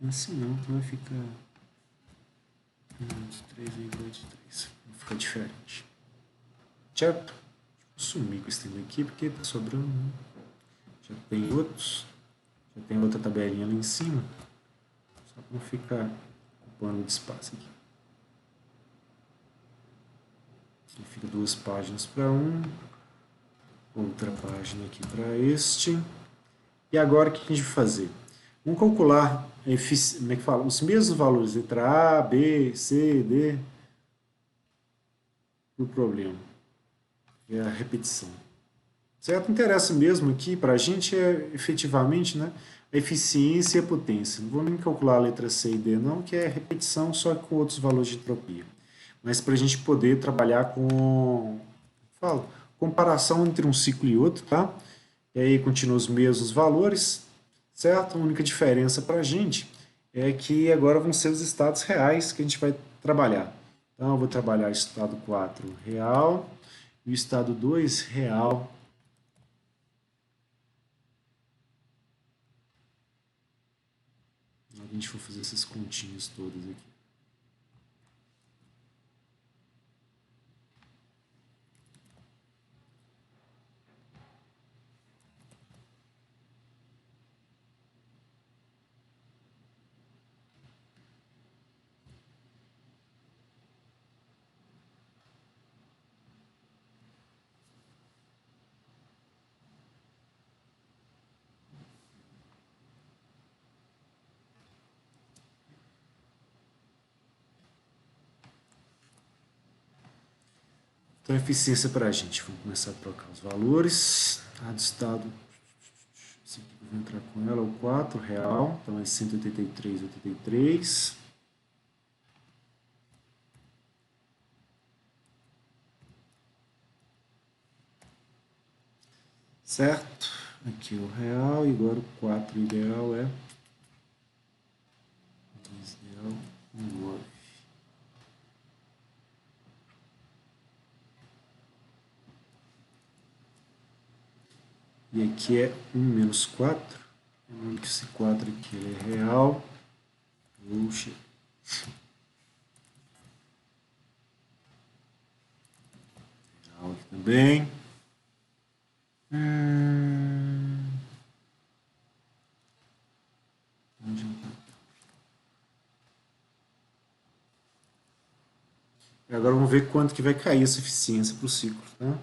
Assim não, vai ficar 3,83. Vai ficar diferente. Certo? Vou sumir com esse tema aqui porque tá sobrando. Né? Já tem outros. Já tem outra tabelinha lá em cima. Só para não ficar ocupando muito espaço aqui. Aqui fica 2 páginas para um. Outra página aqui para este. E agora o que a gente vai fazer? Vamos calcular como é que fala? Os mesmos valores, letra A, B, C, D, do problema. É a repetição. Certo? Interessa mesmo aqui para a gente é efetivamente, né, a eficiência e a potência. Não vou nem calcular a letra C e D não, que é repetição só com outros valores de entropia. Mas para a gente poder trabalhar com, falo, comparação entre um ciclo e outro, tá? E aí continua os mesmos valores, certo? A única diferença para a gente é que agora vão ser os estados reais que a gente vai trabalhar. Então, eu vou trabalhar o estado 4 real e o estado 2 real. A gente for fazer esses continhos todos aqui. Então, eficiência para a gente. Vamos começar a trocar os valores. A do estado, esse aqui que eu vou entrar com ela, é o 4 real. Então, é 183,83. Certo? Aqui o real e agora o 4 ideal é 2 ideal 9. E aqui é 1 menos 4. Lembrando que esse 4 aqui ele é real. Puxa. Real aqui também. Agora vamos ver quanto que vai cair essa eficiência para o ciclo, tá?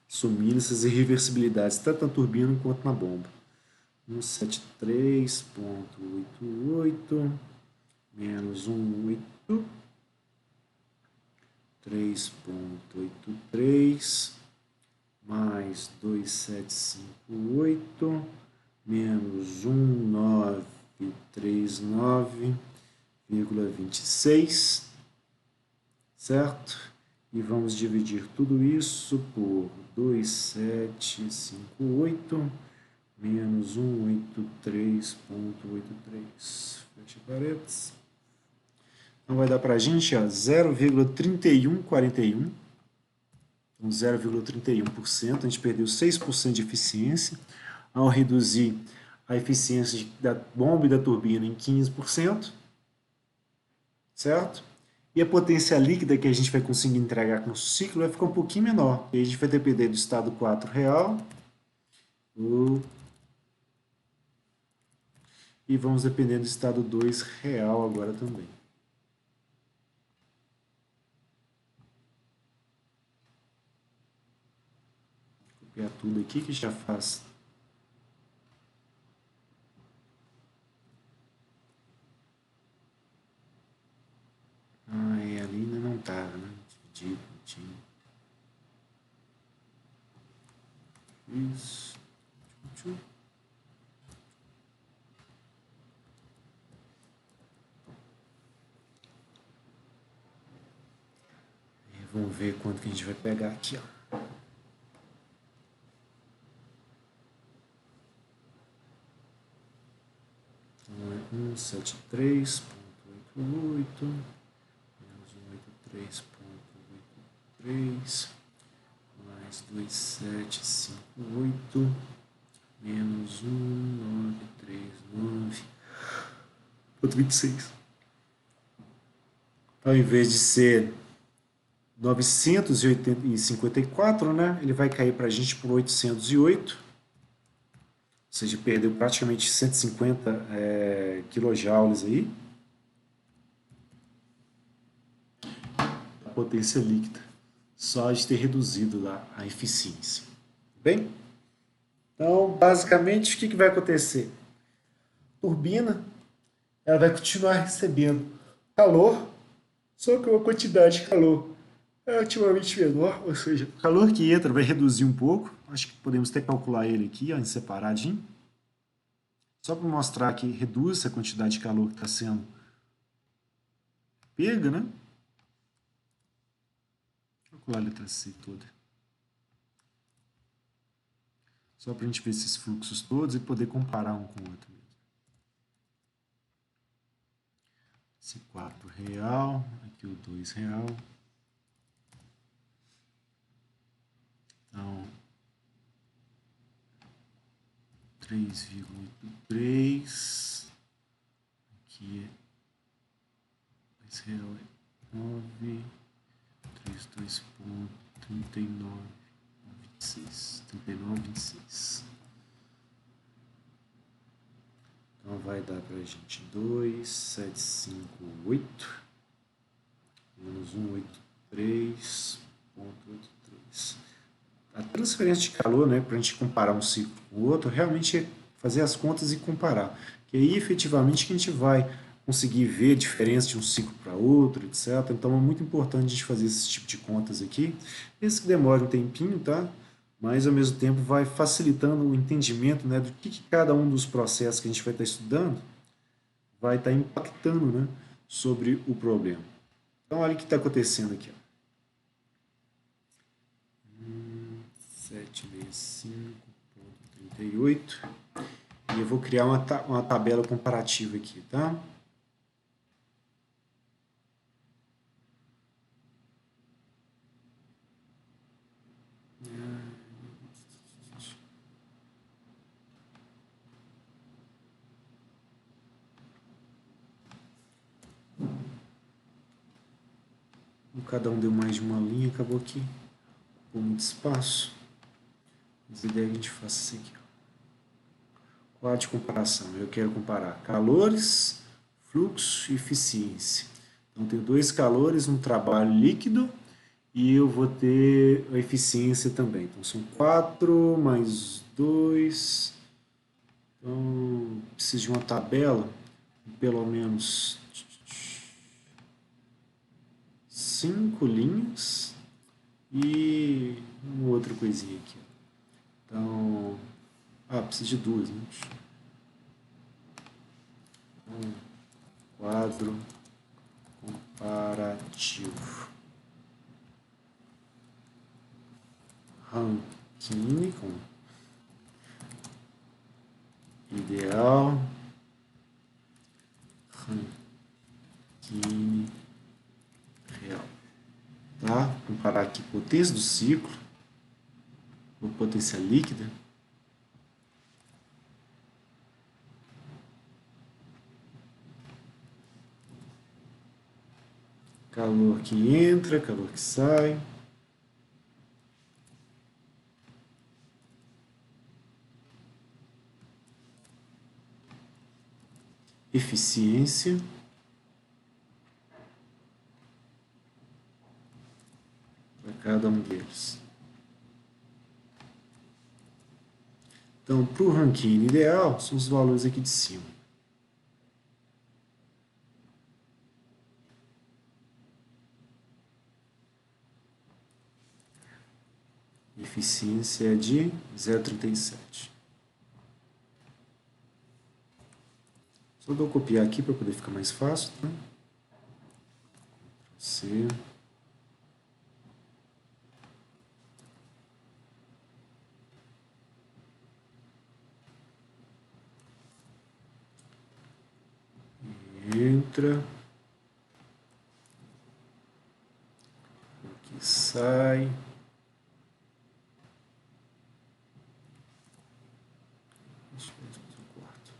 Sumindo essas irreversibilidades, tanto na turbina quanto na bomba. 173,88 menos 183,83 mais 2,758 menos 1939,26, certo? E vamos dividir tudo isso por 2,758 menos 183,83. Fecha parênteses. Então vai dar para a gente 0,3141. Então 0,31%. A gente perdeu 6% de eficiência ao reduzir a eficiência da bomba e da turbina em 15%. Certo? E a potência líquida que a gente vai conseguir entregar com o ciclo vai ficar um pouquinho menor. E a gente vai depender do estado 4 real. E vamos depender do estado 2 real agora também. Vou copiar tudo aqui que já faz. Ah, é, ali ainda não estava, né? Dividido, não tinha. Isso. Vamos ver quanto que a gente vai pegar aqui, ó. Então é 173,88 menos 183,83 mais 2758 menos 1939,26. Ao invés de ser 954, né? Ele vai cair para a gente por 808, ou seja, perdeu praticamente 150 quilojoules aí, a potência líquida, só de ter reduzido lá a eficiência. Bem, então, basicamente, o que vai acontecer? A turbina ela vai continuar recebendo calor, só que uma quantidade de calor relativamente menor, ou seja, o calor que entra vai reduzir um pouco. Acho que podemos até calcular ele aqui, ó, em separadinho. Só para mostrar que reduz a quantidade de calor que está sendo pega, né? Vou calcular a letra C toda. Só para a gente ver esses fluxos todos e poder comparar um com o outro. Esse 4 real, aqui o 2 real. Então, 3,83. Aqui é 2 real é 9, 32,39, 26, 39,26. Então vai dar pra gente 2,758 menos 183,83. A transferência de calor, né, para a gente comparar um ciclo com o outro, realmente é fazer as contas e comparar. Que aí, efetivamente, que a gente vai conseguir ver a diferença de um ciclo para outro, etc. Então, é muito importante a gente fazer esse tipo de contas aqui. Isso que demora um tempinho, tá? Mas, ao mesmo tempo, vai facilitando o entendimento, né, do que cada um dos processos que a gente vai estar estudando vai estar impactando, né, sobre o problema. Então, olha o que está acontecendo aqui, ó. 765,38. E eu vou criar uma tabela comparativa aqui, tá? Cada um deu mais de uma linha, acabou aqui com muito espaço. Mas a ideia é que a gente faça isso aqui, ó. Quadro de comparação. Eu quero comparar calores, fluxo e eficiência. Então, tenho dois calores no trabalho líquido e eu vou ter a eficiência também. Então, são 4 mais 2. Então, preciso de uma tabela, pelo menos 5 linhas e uma outra coisinha aqui. Então, preciso de duas, né? Quadro comparativo. Rankine com ideal. Rankine real. Tá? Comparar aqui potência do ciclo, ou potência líquida. Calor que entra, calor que sai. Eficiência. Para cada um deles. Então, para o Rankine ideal, são os valores aqui de cima. Eficiência é de 0,37. Só vou copiar aqui para poder ficar mais fácil, tá? C. entra, aqui sai. Deixa eu ver se eu corto.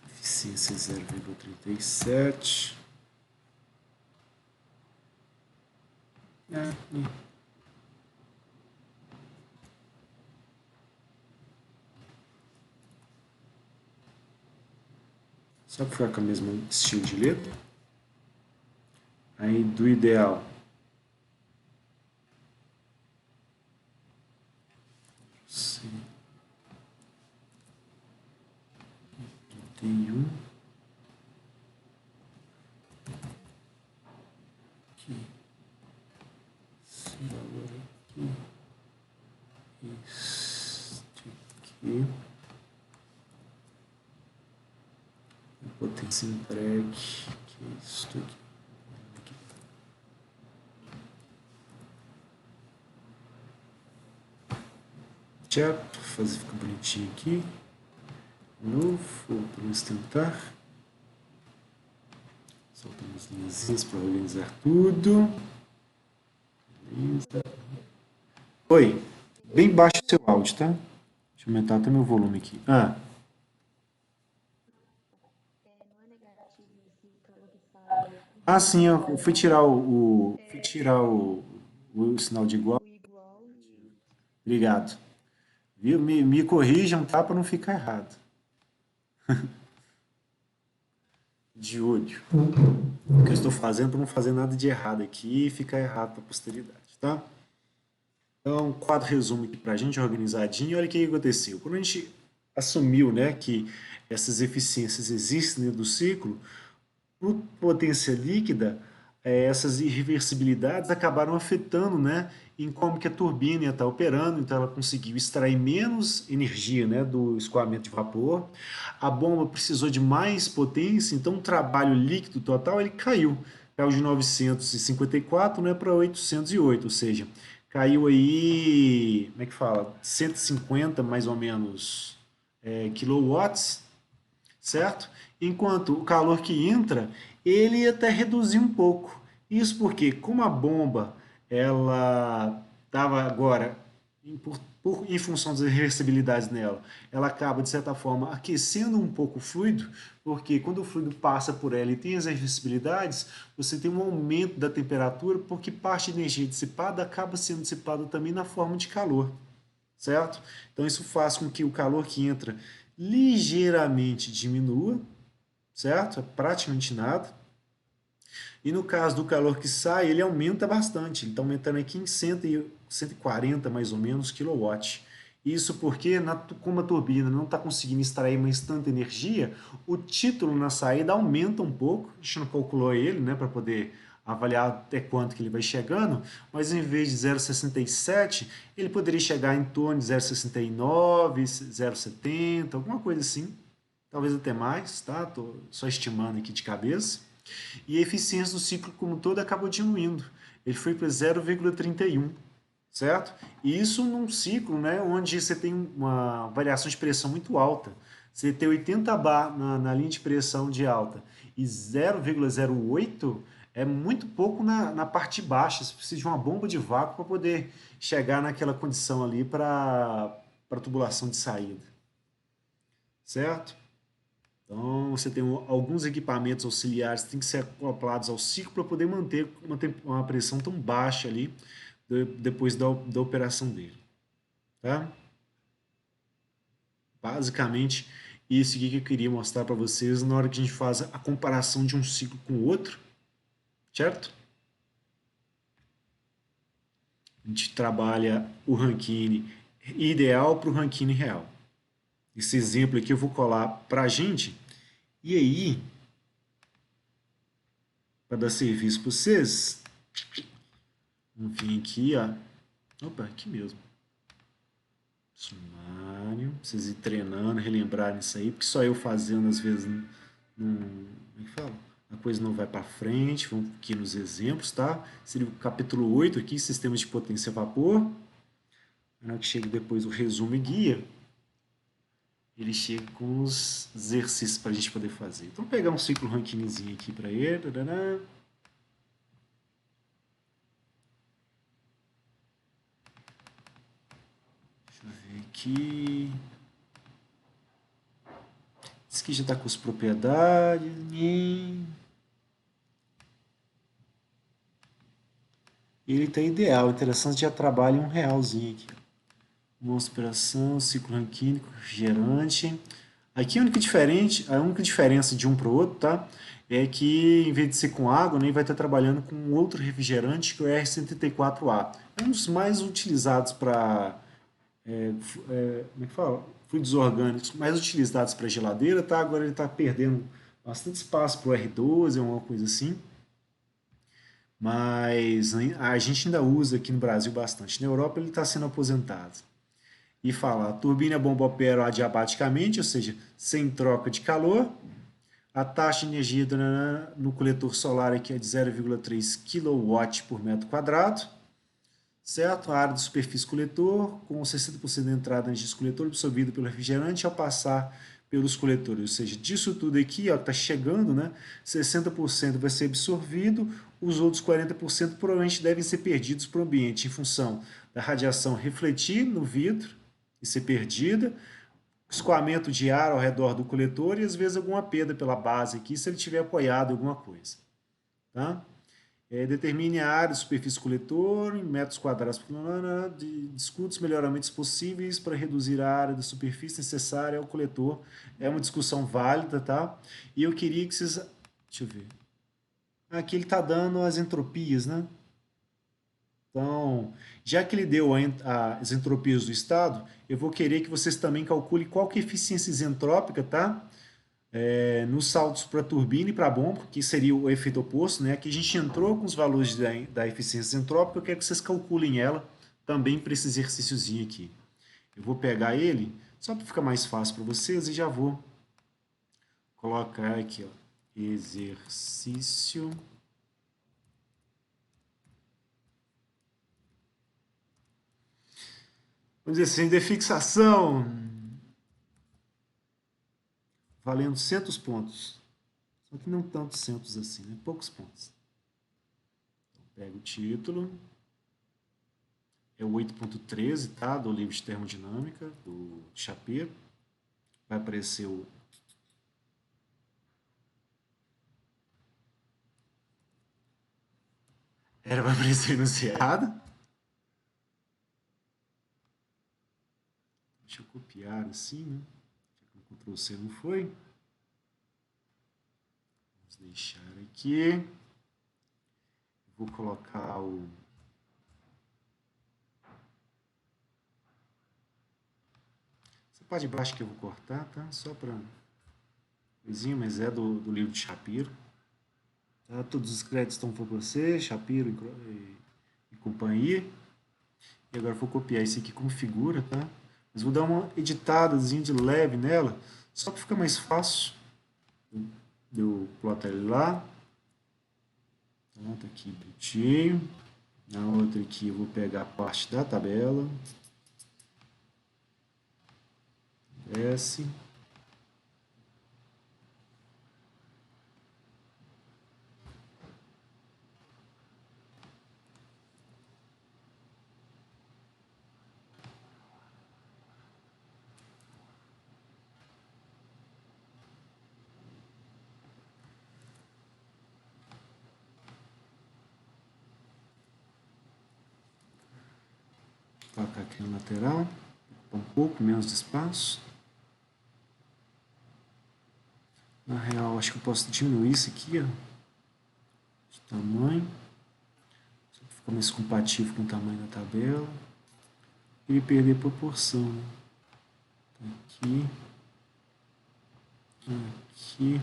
Eficiência 0,37. Só para ficar com o mesmo estilo de letra. Aí do ideal. Sim. 31. Aqui. Esse valor aqui. Este aqui. Potência entregue. Que é isso aqui. Certo, fazer ficar bonitinho aqui. De novo, vamos tentar. Soltando as linhazinhas para organizar tudo. Beleza. Oi, bem baixo o seu áudio, tá? Deixa eu aumentar até meu volume aqui. Sim, eu fui tirar o sinal de igual. Obrigado. Viu? Me corrijam, tá? Para não ficar errado. De olho. O que eu estou fazendo para não fazer nada de errado aqui e ficar errado para a posteridade, tá? Então, quadro resumo aqui para a gente organizadinho. Olha o que aconteceu. Quando a gente assumiu, né, que essas eficiências existem dentro do ciclo, por potência líquida, essas irreversibilidades acabaram afetando, né, em como que a turbina ia estar operando, então ela conseguiu extrair menos energia, né, do escoamento de vapor, a bomba precisou de mais potência, então o trabalho líquido total ele caiu de 954, né, para 808, ou seja, caiu aí, como é que fala, 150 mais ou menos quilowatts, certo? Enquanto o calor que entra, ele até reduzir um pouco. Isso porque, como a bomba ela estava agora, em função das reversibilidades nela, ela acaba, de certa forma, aquecendo um pouco o fluido, porque quando o fluido passa por ela e tem as reversibilidades, você tem um aumento da temperatura, porque parte da energia dissipada acaba sendo dissipada também na forma de calor, certo? Então isso faz com que o calor que entra ligeiramente diminua, certo? É praticamente nada. E no caso do calor que sai, ele aumenta bastante. Ele está aumentando aqui em 140 mais ou menos quilowatts. Isso porque, como a turbina não está conseguindo extrair mais tanta energia, o título na saída aumenta um pouco. A gente não calculou ele, né, para poder avaliar até quanto que ele vai chegando, mas em vez de 0,67, ele poderia chegar em torno de 0,69, 0,70, alguma coisa assim. Talvez até mais, tá? Tô só estimando aqui de cabeça. E a eficiência do ciclo como um todo acabou diminuindo. Ele foi para 0,31, certo? E isso num ciclo, né, onde você tem uma variação de pressão muito alta. Você tem 80 bar na linha de pressão de alta e 0,08 é muito pouco na parte baixa. Você precisa de uma bomba de vácuo para poder chegar naquela condição ali para a tubulação de saída, certo? Então, você tem alguns equipamentos auxiliares que têm que ser acoplados ao ciclo para poder manter uma pressão tão baixa ali depois da operação dele. Tá? Basicamente, isso aqui que eu queria mostrar para vocês na hora que a gente faz a comparação de um ciclo com o outro, certo? A gente trabalha o Rankine ideal para o Rankine real. Esse exemplo aqui eu vou colar para a gente. E aí, para dar serviço para vocês, vamos vir aqui, ó. Opa, aqui mesmo. Sumário. Vocês ir treinando, relembrarem isso aí, porque só eu fazendo às vezes não. Como é que fala? A coisa não vai para frente. Vamos aqui nos exemplos, tá? Seria o capítulo 8 aqui, sistemas de potência a vapor. Na hora que chega depois o resumo e guia, a ele chega com os exercícios para a gente poder fazer. Então, vou pegar um ciclo rankingzinho aqui para ele. Tarará. Deixa eu ver aqui. Esse aqui já está com as propriedades. Ele está ideal. Interessante, já trabalha um realzinho aqui. Uma aspiração, ciclo rankínico, refrigerante. Aqui a única diferença de um para o outro, tá? É que em vez de ser com água, né, vai estar trabalhando com outro refrigerante, que é o R74A. É um dos mais utilizados para, como é que fala? Fluidos orgânicos mais utilizados para geladeira, tá? Agora ele está perdendo bastante espaço para o R12, uma coisa assim. Mas a gente ainda usa aqui no Brasil bastante. Na Europa ele está sendo aposentado. E fala, a turbina e a bomba operam adiabaticamente, ou seja, sem troca de calor. A taxa de energia no coletor solar aqui é de 0,3 kW por metro quadrado, certo? A área de superfície coletor, com 60% da entrada de energia do coletor absorvida pelo refrigerante ao passar pelos coletores. Ou seja, disso tudo aqui, ó, está chegando, né? 60% vai ser absorvido, os outros 40% provavelmente devem ser perdidos para o ambiente em função da radiação refletir no vidro e ser perdida, escoamento de ar ao redor do coletor e às vezes alguma perda pela base aqui se ele tiver apoiado em alguma coisa. Tá? Determine a área de superfície coletor em metros quadrados por discute os melhoramentos possíveis para reduzir a área da superfície necessária ao coletor. É uma discussão válida, tá? E eu queria que vocês... Deixa eu ver. Aqui ele está dando as entropias, né? Então, já que ele deu as entropias do estado, eu vou querer que vocês também calculem qual que é a eficiência isentrópica, tá? Nos saltos para turbina e para bomba, que seria o efeito oposto, né? Aqui a gente entrou com os valores da eficiência isentrópica, eu quero que vocês calculem ela também para esse exercíciozinho aqui. Eu vou pegar ele, só para ficar mais fácil para vocês, e já vou colocar aqui, ó, exercício. Vamos dizer assim, de fixação, valendo 100 pontos. Só que não tantos centos assim, né? Poucos pontos. Então, pego o título. É o 8.13, tá? Do livro de termodinâmica, do Shapiro. Vai aparecer o... Vai aparecer o enunciado. Deixa eu copiar assim, né? O Ctrl+C não foi. Vamos deixar aqui. Vou colocar o... Essa parte de baixo que eu vou cortar, tá? Só para... coisinha, mas é do livro de Shapiro. Tá? Todos os créditos estão para você, Shapiro e companhia. E agora vou copiar esse aqui como figura, tá? Mas vou dar uma editadazinha de leve nela, só para ficar mais fácil. Eu plotar ele lá. Então, tá aqui bonitinho. Na outra aqui eu vou pegar a parte da tabela. Desce. Colocar aqui na lateral. Um pouco menos de espaço. Na real, acho que eu posso diminuir isso aqui, ó, de tamanho. Só para ficar mais compatível com o tamanho da tabela. E perder proporção, né? Aqui. Aqui.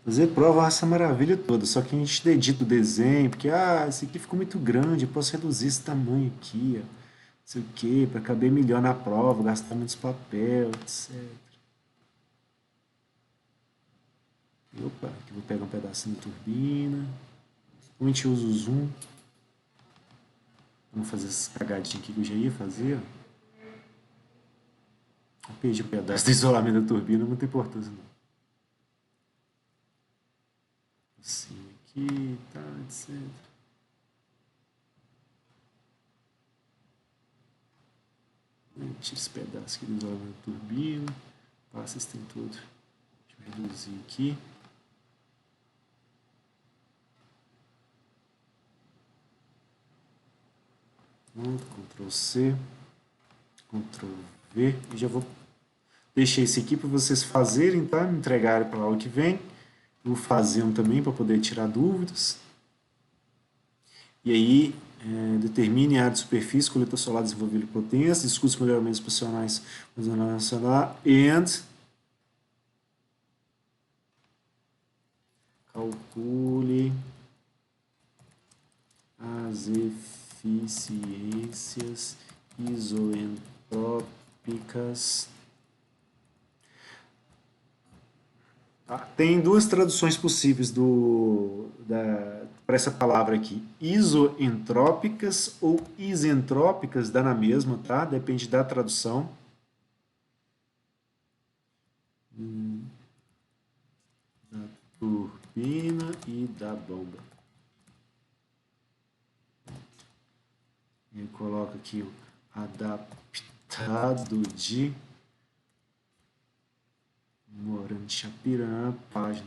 Fazer prova é essa maravilha toda, só que a gente edita o desenho, porque, esse aqui ficou muito grande, eu posso reduzir esse tamanho aqui, ó, não sei o que, para caber melhor na prova, gastar menos papel, etc. Opa, aqui vou pegar um pedacinho de turbina, a gente usa o zoom, Vamos fazer essa cagadinha aqui que eu já ia fazer. Eu perdi um pedaço do isolamento da turbina, não tem importância não. Assim aqui, tá, etc. Tira esse pedaço aqui do isolamento da turbina. Passa esse tem tudo. Deixa eu reduzir aqui. Ctrl C, Ctrl V, e já vou deixar esse aqui para vocês fazerem, tá? Me entregarem para a aula que vem. Vou fazendo também para poder tirar dúvidas. E aí, determine a área de superfície, coleta solar desenvolvida de potência, discute melhoramentos profissionais nacional and calcule as eficiências isoentrópicas. Tá? Tem duas traduções possíveis para essa palavra aqui. Isoentrópicas ou isentrópicas, dá na mesma, tá? Depende da tradução. Da turbina e da bomba. E coloca aqui o adaptado de Morando de Chapirã, página.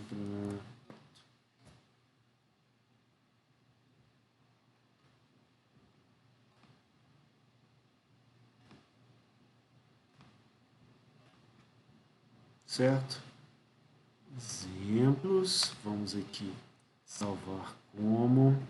Certo? Exemplos. Vamos aqui salvar como.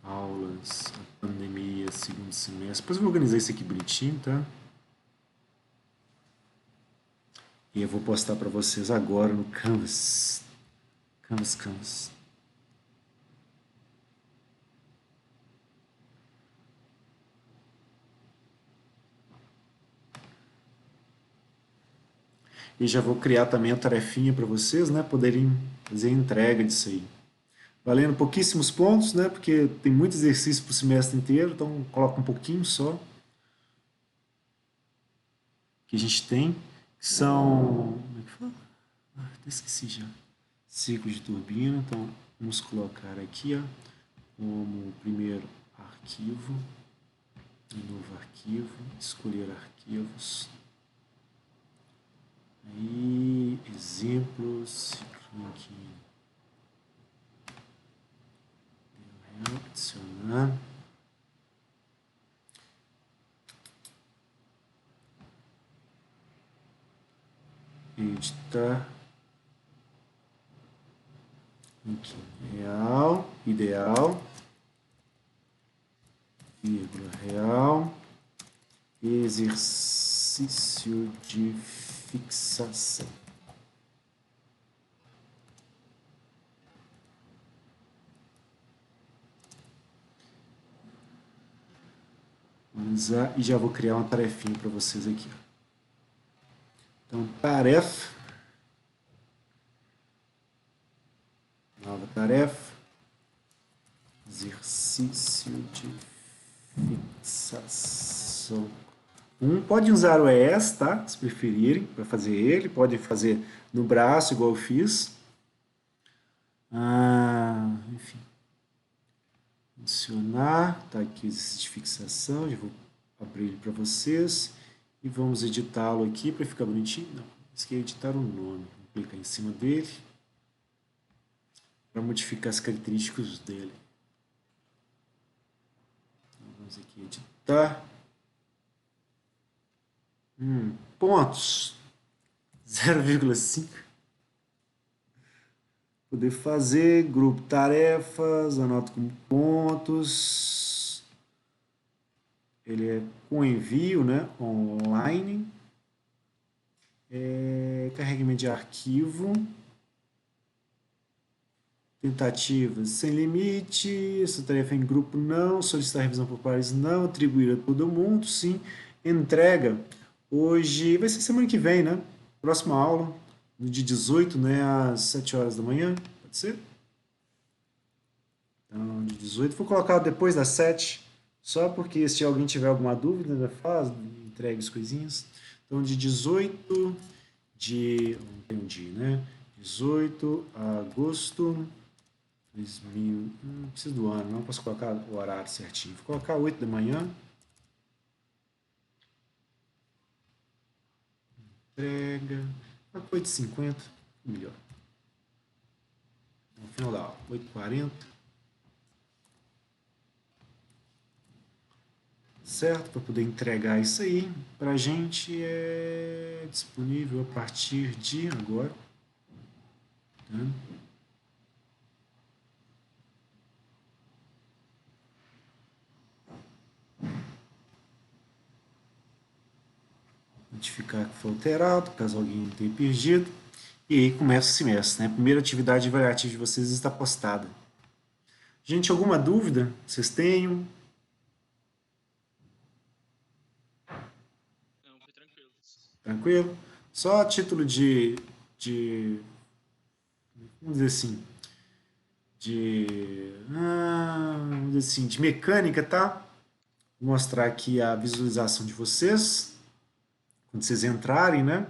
Aulas, a pandemia, segundo semestre. Depois eu vou organizar isso aqui bonitinho, tá? E eu vou postar para vocês agora no Canvas. Canvas. E já vou criar também a tarefinha para vocês, né? Poderem fazer a entrega disso aí. Valendo pouquíssimos pontos, né? Porque tem muito exercício para o semestre inteiro, então coloca um pouquinho só. Que a gente tem, que são. Como é que fala? Até esqueci já. Ciclo de turbina, então vamos colocar aqui, ó, como primeiro arquivo, novo arquivo, escolher arquivos. Aí, exemplos, aqui. Adicionar. Editar. Aqui, real, ideal, vírgula, real, exercício de fixação. E já vou criar uma tarefinha para vocês aqui. Então, tarefa. Nova tarefa. Exercício de fixação. Pode usar o ES, tá? Se preferirem, para fazer ele. Pode fazer no braço, igual eu fiz. Enfim. Adicionar. Tá aqui o exercício de fixação. Já vou abrir ele para vocês. E vamos editá-lo aqui para ficar bonitinho. Não, isso aqui é editar o nome. Vou clicar em cima dele para modificar as características dele. Então, vamos aqui editar. Pontos. 0,5. Poder fazer, grupo tarefas, anoto como pontos. Ele é com envio, né? Online. Carregamento de arquivo. Tentativas sem limite. Essa tarefa em grupo não. Solicitar revisão por pares não. Atribuir a todo mundo sim. Entrega. Hoje vai ser semana que vem, né? Próxima aula, no dia 18, né? Às 7 horas da manhã. Pode ser? Então, de 18. Vou colocar depois das 7, só porque se alguém tiver alguma dúvida, né, faz, entregue as coisinhas. Então, de 18 de. Não tem um dia, né? 18 de agosto 2000. Não preciso do ano, não posso colocar o horário certinho. Vou colocar 8 da manhã. Entrega. 8h50, melhor. No final da aula, 8h40. Certo? Para poder entregar isso aí. Para a gente é disponível a partir de agora. Né? Notificar que foi alterado, caso alguém tenha perdido. E aí começa o semestre, né? A primeira atividade avaliativa de vocês está postada. Gente, alguma dúvida? Vocês tenham? Não, foi tranquilo. Tranquilo? Só a título de vamos dizer assim, vamos dizer assim, de mecânica, tá? Vou mostrar aqui a visualização de vocês, quando vocês entrarem, né?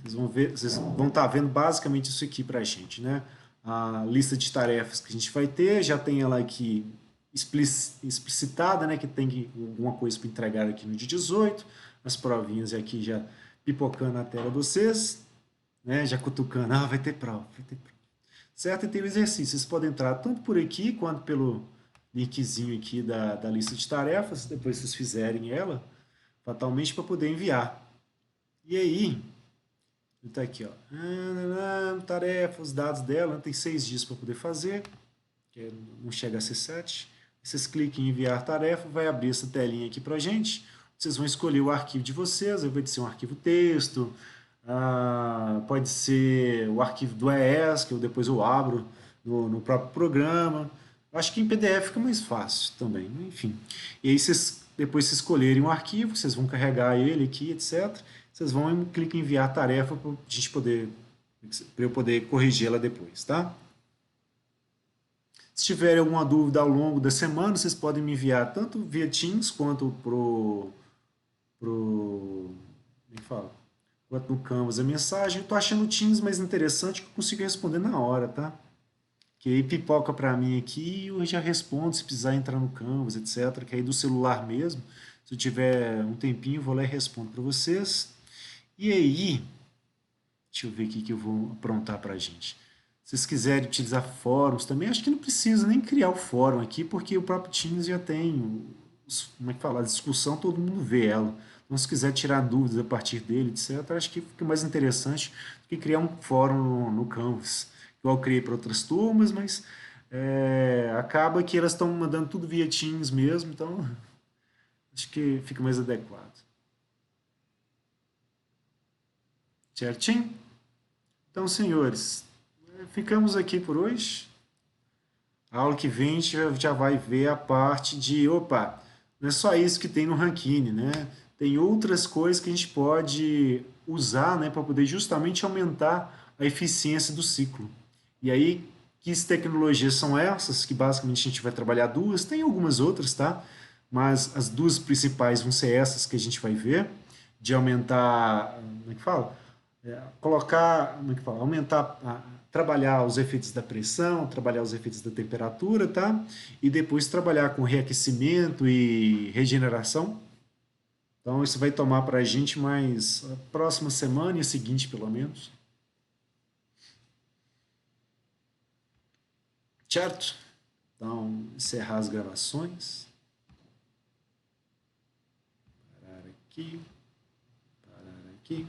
Vocês vão ver, vocês vão estar vendo basicamente isso aqui para a gente, né? A lista de tarefas que a gente vai ter, já tem ela aqui explicitada, né? Que tem alguma coisa para entregar aqui no dia 18, as provinhas aqui já pipocando na tela de vocês, né? Já cutucando, vai ter prova, vai ter prova. Certo? E tem o exercício, vocês podem entrar tanto por aqui quanto pelo linkzinho aqui da lista de tarefas, depois vocês fizerem ela, fatalmente para poder enviar. E aí, está aqui, ó. Tarefa, os dados dela, tem 6 dias para poder fazer, que não chega a ser 7. Vocês cliquem em enviar tarefa, vai abrir essa telinha aqui para a gente. Vocês vão escolher o arquivo de vocês, vai ser um arquivo texto, pode ser o arquivo do ES, que depois eu abro no próprio programa. Acho que em PDF fica mais fácil também, enfim. E aí vocês, depois se escolherem um arquivo, vocês vão carregar ele aqui, etc. Vocês vão e clicam em enviar tarefa para eu poder corrigi-la depois, tá? Se tiverem alguma dúvida ao longo da semana, vocês podem me enviar tanto via Teams quanto como é que fala? Quanto no Canvas a mensagem. Eu tô achando o Teams mais interessante que eu consigo responder na hora, tá? Que aí pipoca para mim aqui e eu já respondo se precisar entrar no Canvas, etc. Que aí do celular mesmo, se eu tiver um tempinho, eu vou lá e respondo para vocês. E aí, deixa eu ver aqui que eu vou aprontar para a gente. Se vocês quiserem utilizar fóruns também, acho que não precisa nem criar o fórum aqui, porque o próprio Teams já tem, como é que fala, a discussão, todo mundo vê ela. Então, se quiser tirar dúvidas a partir dele, etc., acho que fica mais interessante do que criar um fórum no Canvas. Igual eu criei para outras turmas, mas acaba que elas estão mandando tudo via Teams mesmo, então acho que fica mais adequado. Certinho? Então, senhores, ficamos aqui por hoje. A aula que vem a gente já vai ver a parte de, opa, não é só isso que tem no Rankine, né? Tem outras coisas que a gente pode usar, né, para poder justamente aumentar a eficiência do ciclo. E aí, que tecnologias são essas? Que basicamente a gente vai trabalhar duas, tem algumas outras, tá? Mas as duas principais vão ser essas que a gente vai ver, de aumentar, como é que fala? Colocar, como é que fala? Aumentar, trabalhar os efeitos da pressão, trabalhar os efeitos da temperatura, tá? E depois trabalhar com reaquecimento e regeneração. Então isso vai tomar para a gente mais a próxima semana e a seguinte, pelo menos. Certo? Então, encerrar as gravações. Parar aqui, parar aqui.